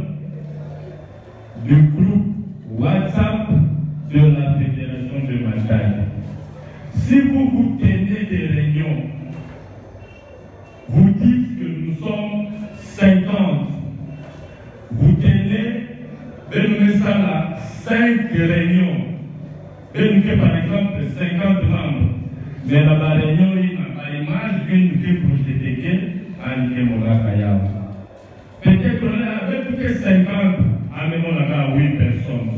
du groupe WhatsApp de la Fédération de Mataï. Si vous tenez des réunions, vous dites que nous sommes 50, vous tenez, ça là, 5 réunions, par exemple 50 membres, mais la réunion, il y a l'image d'une projetée. Peut-être avec que 50, amenons là 8 personnes.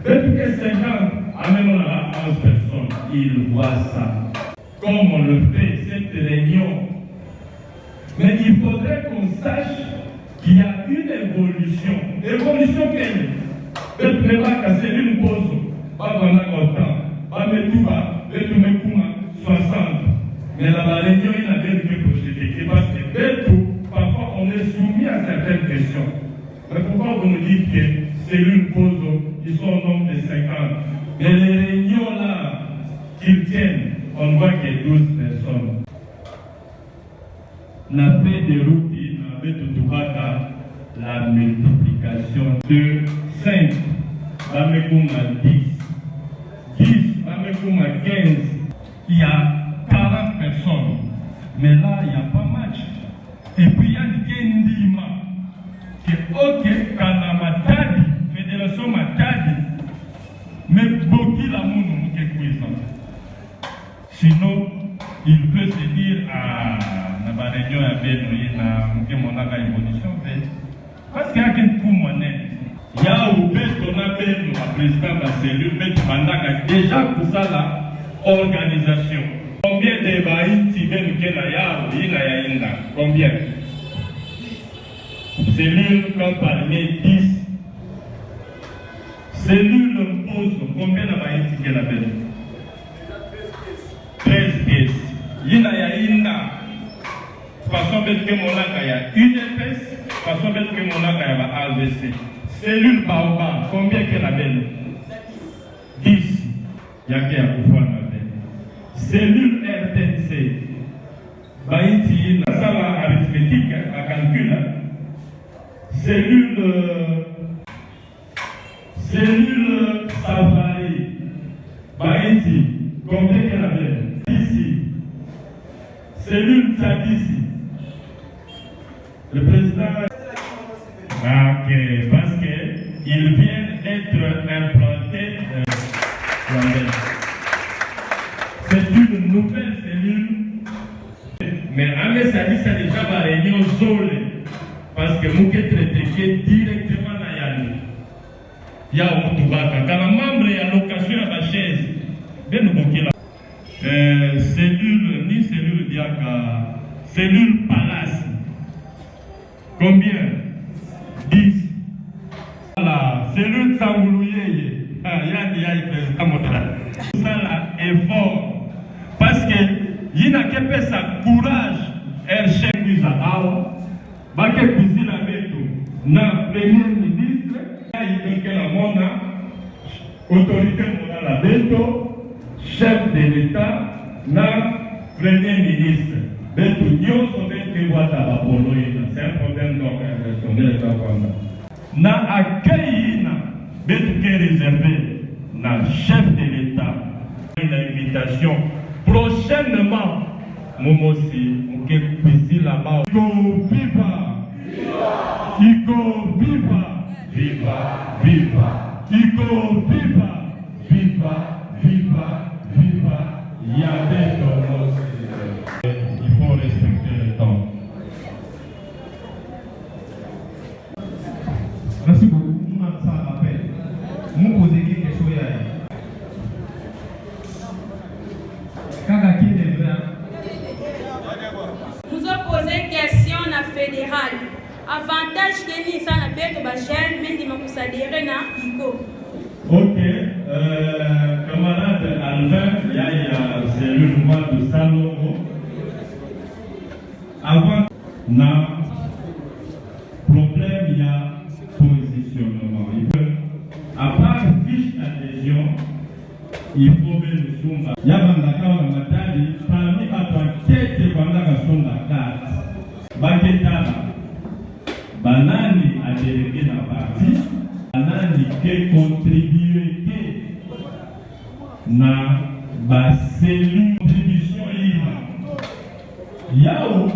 Peut-être que 50, amenons là 11 personnes. Ils voient ça. Comme on le fait, cette réunion. Mais il faudrait qu'on sache qu'il y a une évolution. Évolution quelle? Peut-être que c'est une pause. Pas pendant longtemps. Pas mettre tout bas. Peut-être que 60. Mais la réunion, il a bien que projeté. Parce que parfois, on est soumis à certaines questions. Mais pourquoi vous nous dites que c'est une pause, ils sont au nombre de 50? Mais les réunions là, qu'ils tiennent, on voit qu'il y a 12 personnes. La paix des routes, il avait tout la multiplication de 5. Bamekuma 10. 10, Bamekuma 15. Il y a 40 personnes. Mais là, il n'y a pas match. Et puis, il y a Kendima. Que, ok, quand la Matadi, Fédération Matadi, mais beaucoup la moune, sinon, il peut se dire à la réunion à Benoît, à mon évolution. Parce qu'il y a quelques coups monnaie. Il y a au bête, on appelle le président de la cellule, mais déjà pour ça, la organisation. Combien de Baïti combien? Cellule quand parmi 10. Cellule pose combien de Baïti qu'elle appelle? 13 pièces. Yina ya inda. Façon bête que mon lac ya une épaisse, façon bête que mon lac ya AVC. Cellule Baoba, combien qu'elle appelle? 10. Y'a qui a pouvoir. Cellule RTC, Baïti, dans la arithmétique, à calcul, cellule Safari, Baïti, combien qu'elle avait ici, cellule Tchadissi, le président. Ok, parce qu'il vient d'être implanté. C'est une nouvelle cellule. Mais Amé Sadi, ça déjà va réunion Zole. Parce que nous qui traitons directement dans Yanni. Il y a un Toubaka. Quand un membre est à location à la chaise, bien nous bouquer là. Cellule, ni cellule Diaka, cellule Palace. Combien? 10. La cellule Sangoulouye. Il y a le président Moutala. Ça là est fort. Parce que il n'a qu'à faire sa courage. Elle chef du Zahao. Baké Kuzi la Beto. Na premier ministre. Il y a la mona. Autorité morale la Beto. Chef de l'État. Na premier ministre. Beto Nyon Sobe Kewata Babolo. C'est un problème donc. Na accueil na Beto qui est réservé. Na chef de l'État. Une invitation. Prochainement, Momosi, on peut cuisiner là-bas. Igo viva! Igo viva! Viva! Viva! Igo viva! Viva! Viva! Viva! Il y a des choses. Il faut respecter le temps. Merci beaucoup. Nous avons ça à l'appel. Nous posons des questions. Nous avons posé une question à la fédérale. Avantage que nous avons fait de Bachel, mais nous avons adhéré à IGO. Ok, camarade Alvin, c'est le mouvement de Salomon. Avant, na problème, il y a positionnement. À part fiche d'adhésion, il faut ver le Sumba. Il y a un matadi, parmi les têtes pendant la Sumba 4. Baketana, Banani a délégué la partie, Banani qui contribue na ba cellule contribution il y a où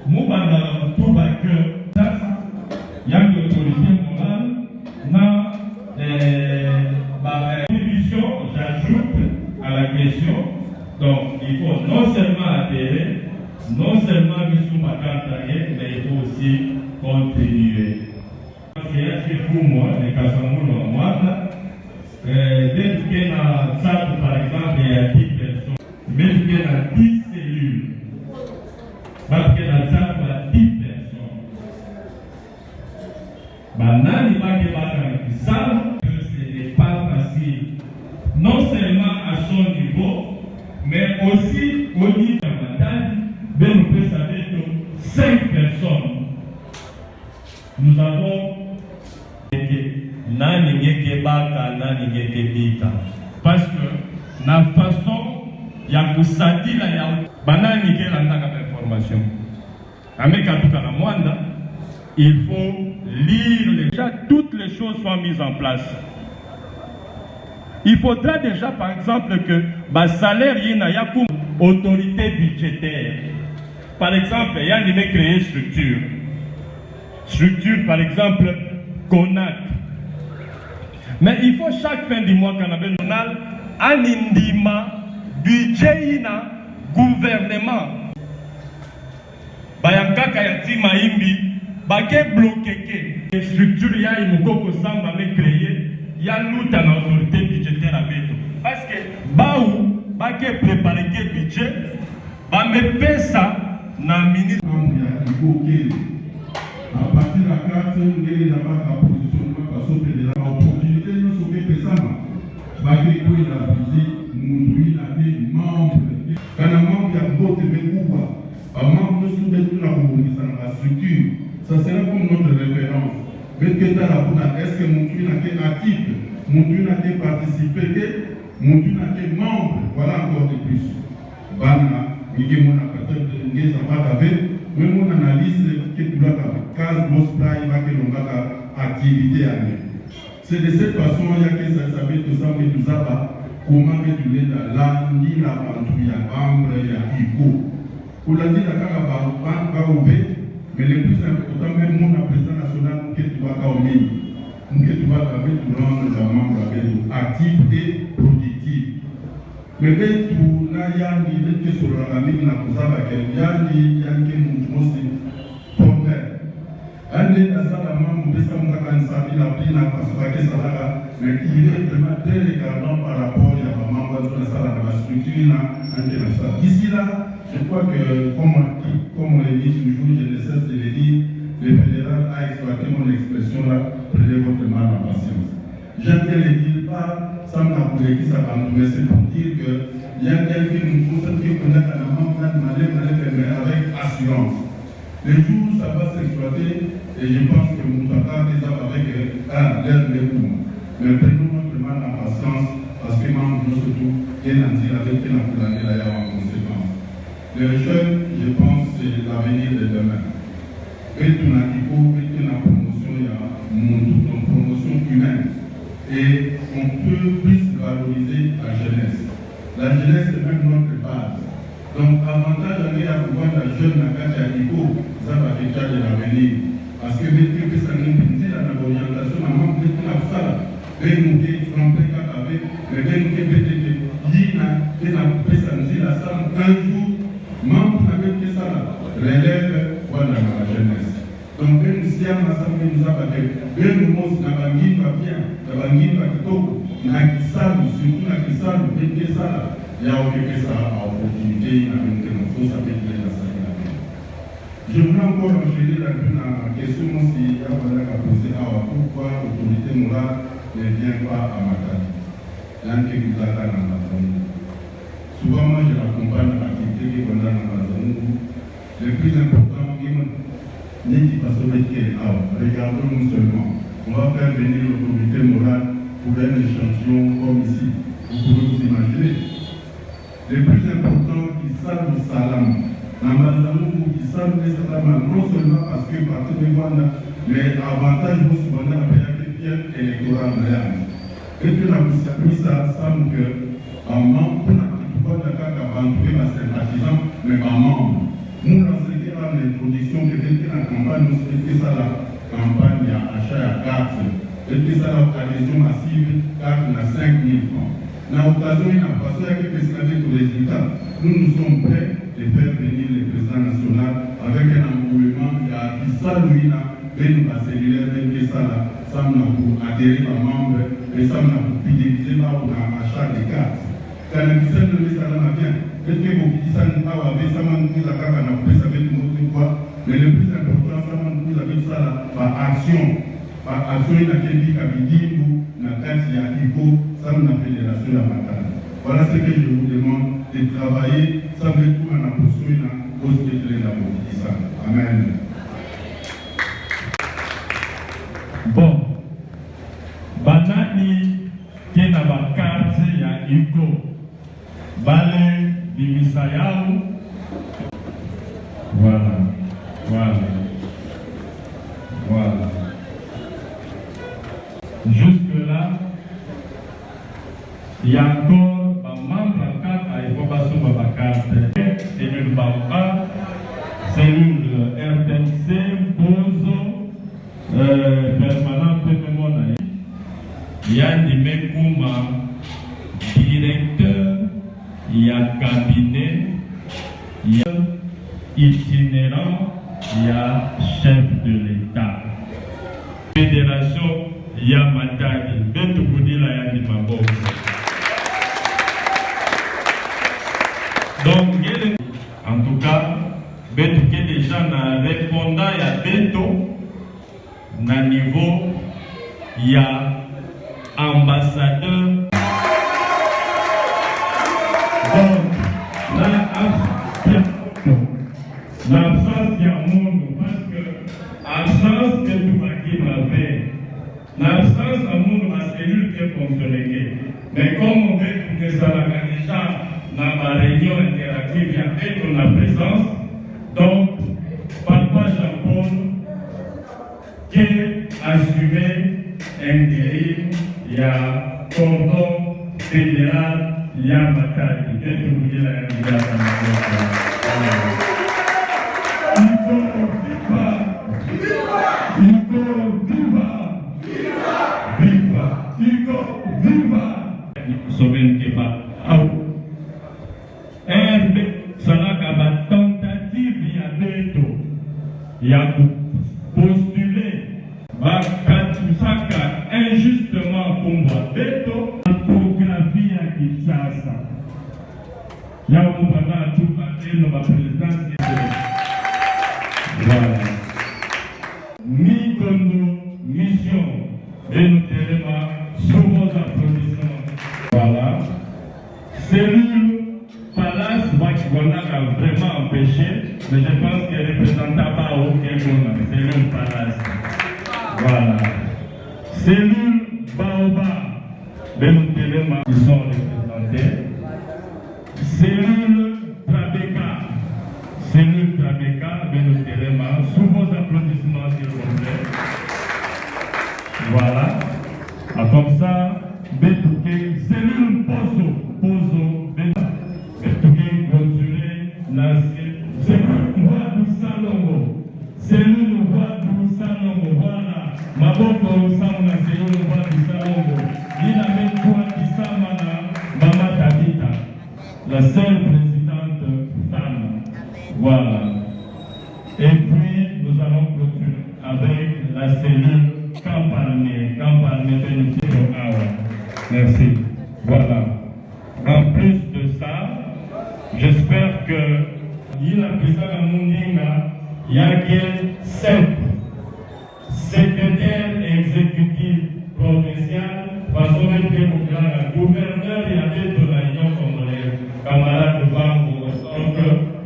Moubanda tout va que ça, il y a une autorité morale na contribution, j'ajoute à la question, donc il faut non seulement adhérer, non seulement que sous ma carte, mais il faut aussi contribuer. C'est pour moi, les Kassamoulo en moi, dès qu'il y a ça, par exemple, il y a 10 personnes, mais il y a 10 cellules, parce qu'il y a ça, il y a 10 personnes. Maintenant, il va y avoir ça. Pas facile, non seulement à son niveau, mais aussi au niveau de la bataille. Nous pouvons savoir que 5 personnes, nous avons parce que la façon, il y a pour ça dire il y a banani qui est information. Il faut lire déjà toutes les choses sont mises en place. Il faudra déjà, par exemple, que le salaire y ait comme autorité budgétaire. Par exemple, il y a une créer structure. Structure, par exemple, CONAC. Mais il faut chaque fin du mois qu'on appelle un indima budget ina gouvernement. Bayankaka yatima imbi bake bloqué que structure ya imukoko samba me créer. Il y a l'autre autorité budgétaire à Beto. Parce que Baou, Baké préparer le budget, va me payer ça dans le ministre. À partir de la carte, nous avons un positionnement parce que nous avons l'opportunité de nous sauver ça. Baké pour la visite, nous avons été membres. Quand un membre a voté un membre de la structure, ça sera comme notre référence. Est-ce que mon tuile a été actif, mon tuile a été participé, mon tuile a été membre, voilà encore de plus. Bana, Miki mon appareil de ngeza bakabe, mais mon analyse que tu l'as case mostra il va que l'on va activité à lui. C'est de cette façon il y a que ça s'appelle tout ça mais tout ça va comment que tu l'es là ni la pantouille à bambre et à iko. Pour la dire la cara va ouvrir, mais le plus important même mon président national que tu vas kaumer, que tu vas avec tout rendre les membres actifs et productifs. Mais dès tout là, il y a une idée sur la ligne na kusaba que il y a que nous aussi tomber. Allez dans ça maman nous descend dans la salle la pile na kusaba que ça là, mais il est vraiment très regardant par rapport à la maman dans la salle de la structure là internationale. Ici là, je crois que comme on le dit toujours, je ne cesse de le dire, le fédéral a exploité mon expression là, prenez votre mal en patience. J'aime bien le dire pas. Ça m'a appris qui ça va nous laisser pour dire qu'il y a quelqu'un qui connaît la maman, avec assurance. Le jour où ça va s'exploiter, et je pense que nous avons des hommes avec l'air de nous. Mais prenons notre mal en patience, parce que nous surtout, il y a un dire avec la coulée d'ailleurs en conséquence. Les jeunes, je pense, c'est l'avenir de demain. Et tout n'a pas une promotion, il y a une promotion humaine. Et on peut plus valoriser la jeunesse. La jeunesse est même notre base. Donc, avantage à pouvoir la jeune à Kachadiko, ça va déjà de l'avenir. Parce que dès que ça nous dit dans l'orientation, maman, dès que la salle, dès que nous sommes prêts à faire, dès que nous sommes prêts à nous la salle, un jour, membre avec que ça relève, voilà la jeunesse. Donc, même si on a ça, nous avons fait, même nous avons dit, bien. Bangi bakitoko na kisalu surtout na kisalu peke sala ya okeke ça a opportunité na maintenance ça peut être la salle. Je voulais encore enchaîner la question si il y a à poser à pourquoi l'autorité morale ne vient pas à Matadi. L'anke Kizaka dans la zone. Souvent moi je l'accompagne à l'activité qui est dans la zone. Le plus important n'est pas sauver qui est là. Regardons-nous seulement. On va faire venir l'autorité morale pour un échantillon comme ici. Vous pouvez vous imaginer. Le plus important, qui savent le salam. Namazamou, qui savent le salam, non seulement parce que partir de Rwanda, mais avantage vous souvent à la pierre électorale. Et puis la ça semble que en membre, pour la carte aventurée, ma sympathisant, mais pas membre. Nous, dans ce cas, l'introduction de la campagne, nous faisons ça là. Campagne à achat à carte. Et puis ça, l'occasion massive, carte à 5 000 francs. L'occasion, il n'a pas passé à quelques escaliers pour les résultats. Nous sommes prêts de faire venir le président national avec un engouement. Il y a ça, lui, là, ben la cellulaire, ben ça, là, ça m'a pour adhérer à membre, et ça m'a pour fidéliser là où on a achat des cartes. Quand le ministère de l'État là, bien, et que vous dites ça, nous avons ça m'a nous la carte, on a pris ça avec nous, quoi. Mais le plus important, ça nous avec ça là, par action. Par action, il y a quelqu'un qui dit nous, la carte, il y a ICO, ça nous a fédération à Matane. Voilà ce que je vous demande de travailler, ça veut dire qu'on a poursuivi la cause de la politique. Amen. Bon, Banani, qui est dans la carte, il y a ICO. Balé, Bimisayao. Voilà. Jusque-là, il y a encore un membre de la carte à l'évocation de la carte. Cellule Bamba, cellule RTNC, Bozo, permanent Pétémona. Il y a des Kouma, directeur, il y a cabinet, il y a itinérant, il y a chef de l'État. Fédération, il y a Matadi. Beto Boudila, il y a Dimabo. Donc, en tout cas, Beto qui est déjà répondant à Beto, na niveau, il y a ambassadeur. Donc, l'absence du monde, parce que l'absence de tout qui m'avait, l'absence du monde, ma cellule qui est fonctionnée. Mais comme on veut que ça la déjà, dans ma réunion interactive, il y a ton présence. Donc, Papa Jean-Paul, qui a assumé un dérive, il y a cordon fédéral, il y a Matadi. Qu'est-ce que vous dites là? Il y a postulé Bakatusaka injustement pour Beto, topographie à Kinshasa. Il y a un moment tout parti dans ma présidence. Voilà. Mikondo, mission, et nous tenons sous vos applaudissements. Voilà. Cellule Palace, on a vraiment empêché, mais je pense qu'il ne représente pas aucun monde. Cellule Palace. Voilà. Cellule Baoba, nous tenons qui sont représentés. Cellule Trabeka, nous tenons sous vos applaudissements, s'il vous plaît. Voilà. Comme ça, Betouké, cellule Pozo, Betouké, continuez, cellule Wadou Salongo, cellule Wadou Salongo, voilà. Maboko Sama, cellule Wadou Salongo, il a même quoi qui s'amana, Mama Tabita, la seule présidente femme. Voilà. Et puis, nous allons continuer avec la cellule Campalme bénéficiaire. Merci. Voilà. En plus de ça, j'espère que il a pris ça dans mon il y a sept secrétaires exécutifs provinciaux, façon de gouverneur et avec de la Union congolaise, camarade de Bango, donc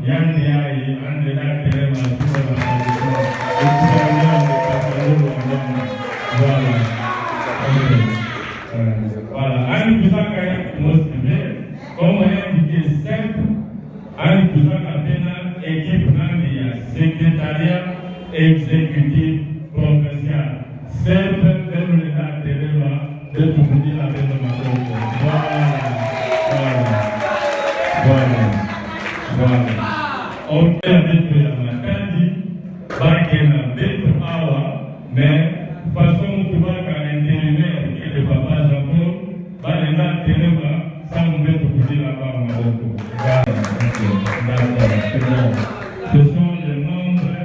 Yandia et Andela Terema, tout le monde, le gouverneur de Kassalo, voilà. Voilà, un plus comme on a indiqué simple, un plus équipe secrétariat exécutif provincial. Certes, même l'État Téléma, de tout vous dire la peine de ma Voilà. On peut avec la maladie, Bakena, Beto Awa, mais façon de voir qu'un intérimaire qui est le papa Jean-Paul, Bakena Téléma, ça nous met tout dire là-bas en Marocco. Ce sont les membres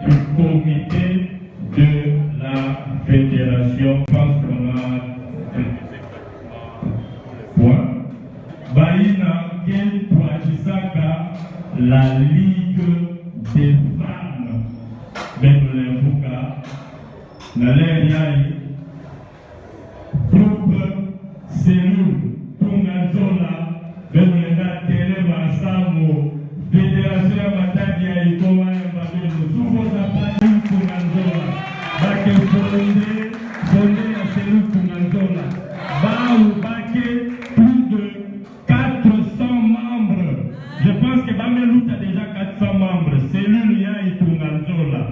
du comité de la fédération. Je pense qu'on a point. Baïna Ken Touadisaka, la Ligue des femmes. Même les Bouka, Nalériaï, groupe cellule, Tunganzola, même les gars Téléma, Samo, Fédération Matadi à Ikoma et Babelo, sous vos appareils Tunganzola, Baké fondé la cellule Tunganzola, Baou Baké, plus de 400 membres. Je pense que Bamelou a déjà 400 membres. Cellule ya et Tunganzola,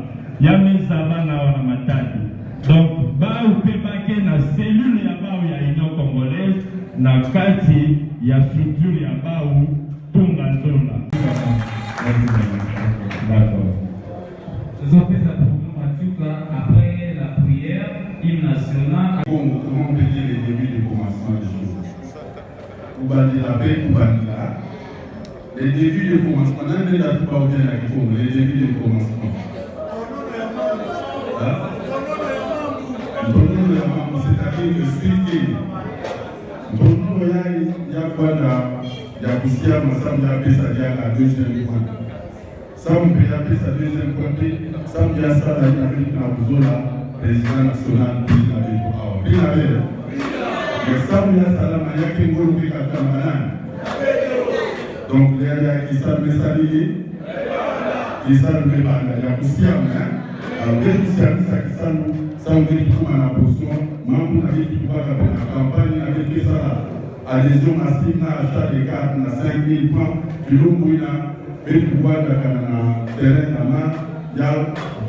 Yamé Savana ou Matadi. Donc, Baou Baké na cellule ya Baou ya Union Congolaise, na kati ya structure ya Baou Tunganzola. D'accord. Nous avons fait ça pour après la prière, hymne national. Comment on peut dire les débuts du commencement des choses? Les débuts du commencement, les débuts du commencement. C'est-à-dire que suite il y a quoi il y a Koussia, Massam, il y a Pessadia, la deuxième point. Sam, il y a sa deuxième point. Sam, il y a ça, il y a Nabuzola, président national, il y a mais Sam, il y a ça, il y a Kengolo, il y a Kamanan. Donc, il y a Kissa, Messali, Kissa, il y a Koussia, alors, Kissa, Sam, il y a tout à la position, Mamou, il y a tout à la campagne, il y a tout ça. adhésion massive na achat de cartes na 5 000 francs biloko ina mpe tubwandaka na terrain na ma ya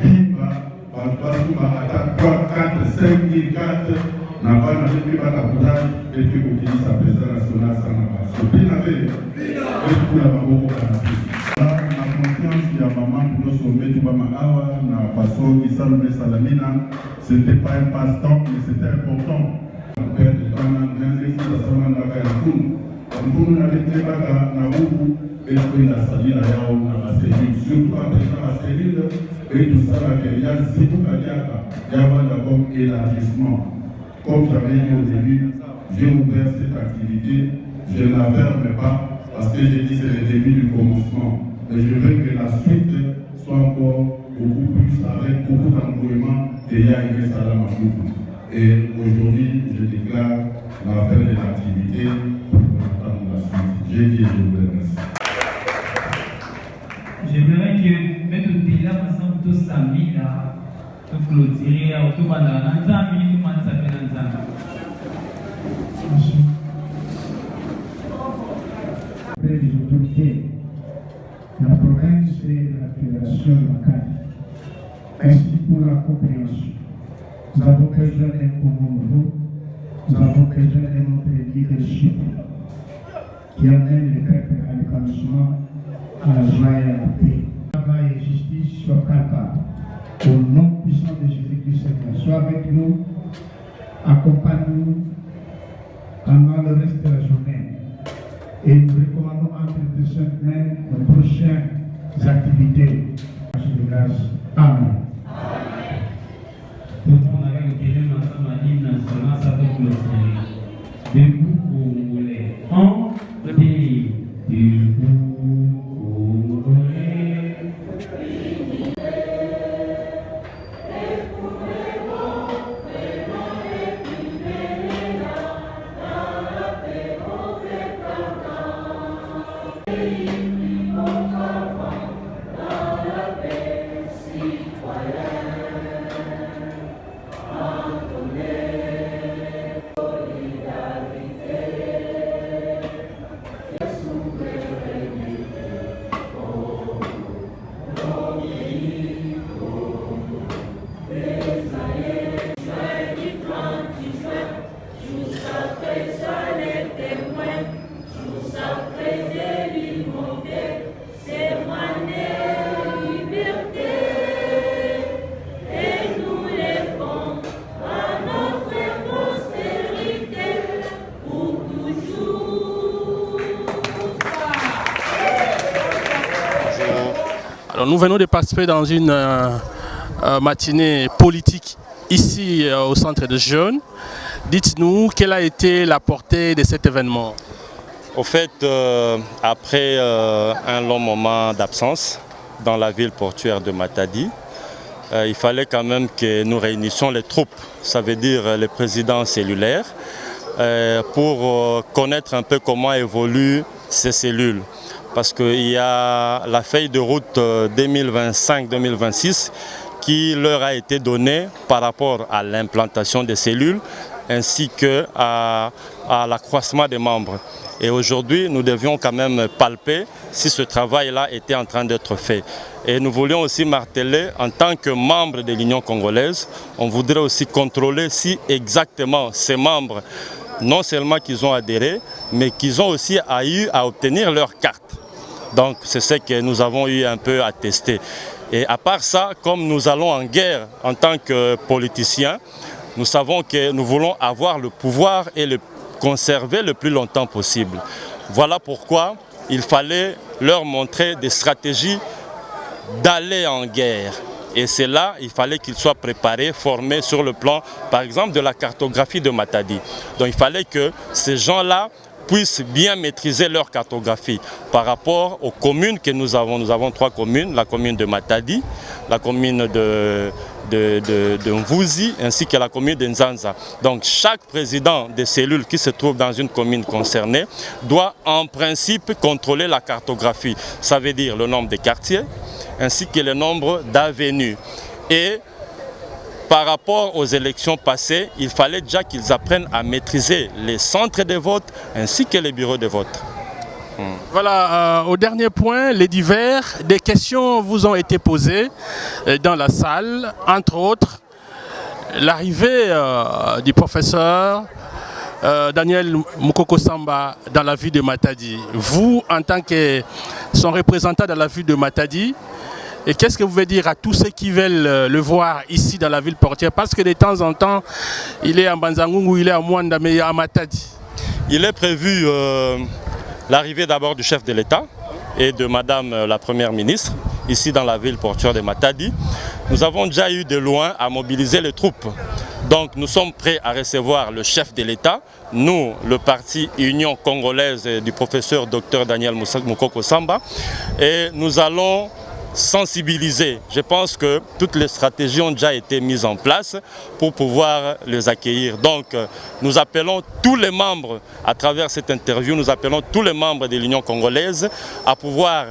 bimba bato basuba ata 3 4 5 000 cartes na bana mpe bakaboulage mpe mpe kokilisa président national sana baso mpe na mpe ekula maboko kana na confiance ya mama nyonso mbetu bama awa na façon isalome salamina c'était pas un passe-temps mais c'était important père de tana nande futa sama ndaka ya nkunu nkunu na bete baka na buku ekwenda salila yao na baselile surtout apesa baselile etusalaka ya zibuka diaka ya banda comme élargissement. Comme j'avais dit au début, j'ai ouvert cette activité, je ne la ferme pas parce que j'ai dit c'est le début du commencement. Mais je veux que la suite soit encore beaucoup plus avec beaucoup d'engouement et il y a une salam à beaucoup. Et aujourd'hui, je déclare la fin de l'activité pour attendre la suite. J'ai dit et je vous remercie. J'aimerais que mettre le bilan ensemble tous samedi là. Clôturer tout pendant les autorités de la province et de la fédération locale. Merci pour la compréhension. Nous avons besoin d'un commun nouveau. Nous avons besoin d'un autre leadership qui amène le peuple à l'épanouissement, à la joie et à la paix. Travail et justice sur Kalpa. Au nom puissant de Jésus-Christ, Seigneur, sois avec nous, accompagne-nous pendant le reste de la journée. Et nous recommandons entre tes saintes mains nos prochaines activités. Merci de grâce. Amen. Alors, nous venons de participer dans une matinée politique ici au centre de jeunes. Dites-nous quelle a été la portée de cet événement. Au fait, après un long moment d'absence dans la ville portuaire de Matadi, il fallait quand même que nous réunissions les troupes, ça veut dire les présidents cellulaires, pour connaître un peu comment évoluent ces cellules. Parce qu'il y a la feuille de route 2025-2026 qui leur a été donnée par rapport à l'implantation des cellules ainsi qu'à l'accroissement des membres. Et aujourd'hui, nous devions quand même palper si ce travail-là était en train d'être fait. Et nous voulions aussi marteler, en tant que membres de l'Union congolaise, on voudrait aussi contrôler si exactement ces membres, non seulement qu'ils ont adhéré, mais qu'ils ont aussi eu à obtenir leur carte. Donc c'est ce que nous avons eu un peu à tester. Et à part ça, comme nous allons en guerre en tant que politiciens, nous savons que nous voulons avoir le pouvoir et le conserver le plus longtemps possible. Voilà pourquoi il fallait leur montrer des stratégies d'aller en guerre. Et c'est là, il fallait qu'ils soient préparés, formés sur le plan, par exemple, de la cartographie de Matadi. Donc il fallait que ces gens-là puissent bien maîtriser leur cartographie par rapport aux communes que nous avons. Nous avons 3 communes, la commune de Matadi, la commune de Mvouzi ainsi que la commune de Nzanza. Donc chaque président des cellules qui se trouve dans une commune concernée doit en principe contrôler la cartographie. Ça veut dire le nombre de quartiers ainsi que le nombre d'avenues. Et par rapport aux élections passées, il fallait déjà qu'ils apprennent à maîtriser les centres de vote ainsi que les bureaux de vote. Voilà, au dernier point, les divers, des questions vous ont été posées dans la salle, entre autres l'arrivée du professeur Daniel Mukoko Samba dans la ville de Matadi. Vous, en tant que son représentant dans la ville de Matadi, et qu'est-ce que vous voulez dire à tous ceux qui veulent le voir ici dans la ville portière? Parce que de temps en temps, il est en Banzangungu, il est à Mwanda, mais à Matadi. Il est prévu l'arrivée d'abord du chef de l'État et de Madame la Première ministre, ici dans la ville portuaire de Matadi. Nous avons déjà eu de loin à mobiliser les troupes. Donc nous sommes prêts à recevoir le chef de l'État, nous, le parti Union congolaise du professeur Dr Daniel Mukoko Samba, et nous allons sensibiliser. Je pense que toutes les stratégies ont déjà été mises en place pour pouvoir les accueillir. Donc nous appelons tous les membres, à travers cette interview, nous appelons tous les membres de l'Union congolaise à pouvoir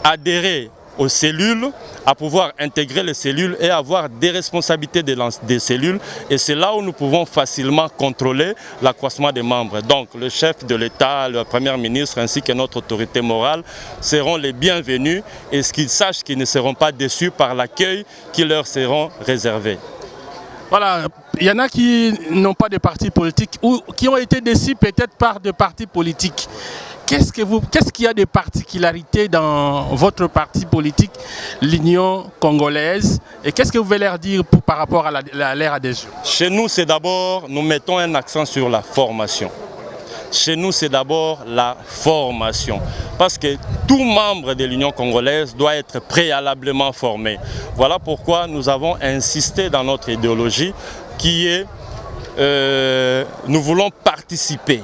adhérer aux cellules, à pouvoir intégrer les cellules et avoir des responsabilités des cellules. Et c'est là où nous pouvons facilement contrôler l'accroissement des membres. Donc le chef de l'État, le Premier ministre ainsi que notre autorité morale seront les bienvenus et qu'ils sachent qu'ils ne seront pas déçus par l'accueil qui leur seront réservés. Voilà, il y en a qui n'ont pas de parti politique ou qui ont été déçus peut-être par des partis politiques. Qu'est-ce qu'il y a de particularités dans votre parti politique, l'Union congolaise, et qu'est-ce que vous voulez leur dire par rapport à leur adhésion? Chez nous, c'est d'abord, nous mettons un accent sur la formation. Chez nous, c'est d'abord la formation. Parce que tout membre de l'Union congolaise doit être préalablement formé. Voilà pourquoi nous avons insisté dans notre idéologie qui est, nous voulons participer.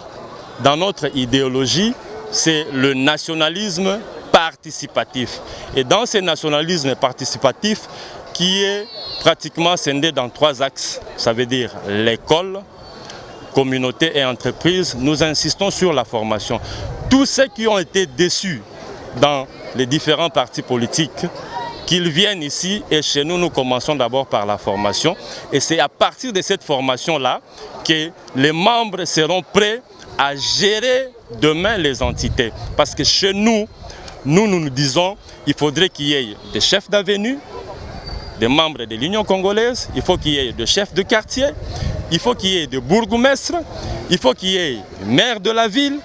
Dans notre idéologie, c'est le nationalisme participatif. Et dans ce nationalisme participatif, qui est pratiquement scindé dans 3 axes, ça veut dire l'école, communauté et entreprise, nous insistons sur la formation. Tous ceux qui ont été déçus dans les différents partis politiques, qu'ils viennent ici et chez nous, nous commençons d'abord par la formation. Et c'est à partir de cette formation-là que les membres seront prêts à gérer demain les entités. Parce que chez nous, nous disons qu'il faudrait qu'il y ait des chefs d'avenue, des membres de l'Union congolaise, il faut qu'il y ait des chefs de quartier, il faut qu'il y ait des bourgmestres, il faut qu'il y ait maire de la ville,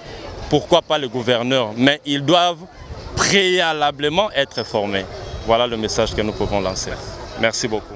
pourquoi pas le gouverneur, mais ils doivent préalablement être formés. Voilà le message que nous pouvons lancer. Merci beaucoup.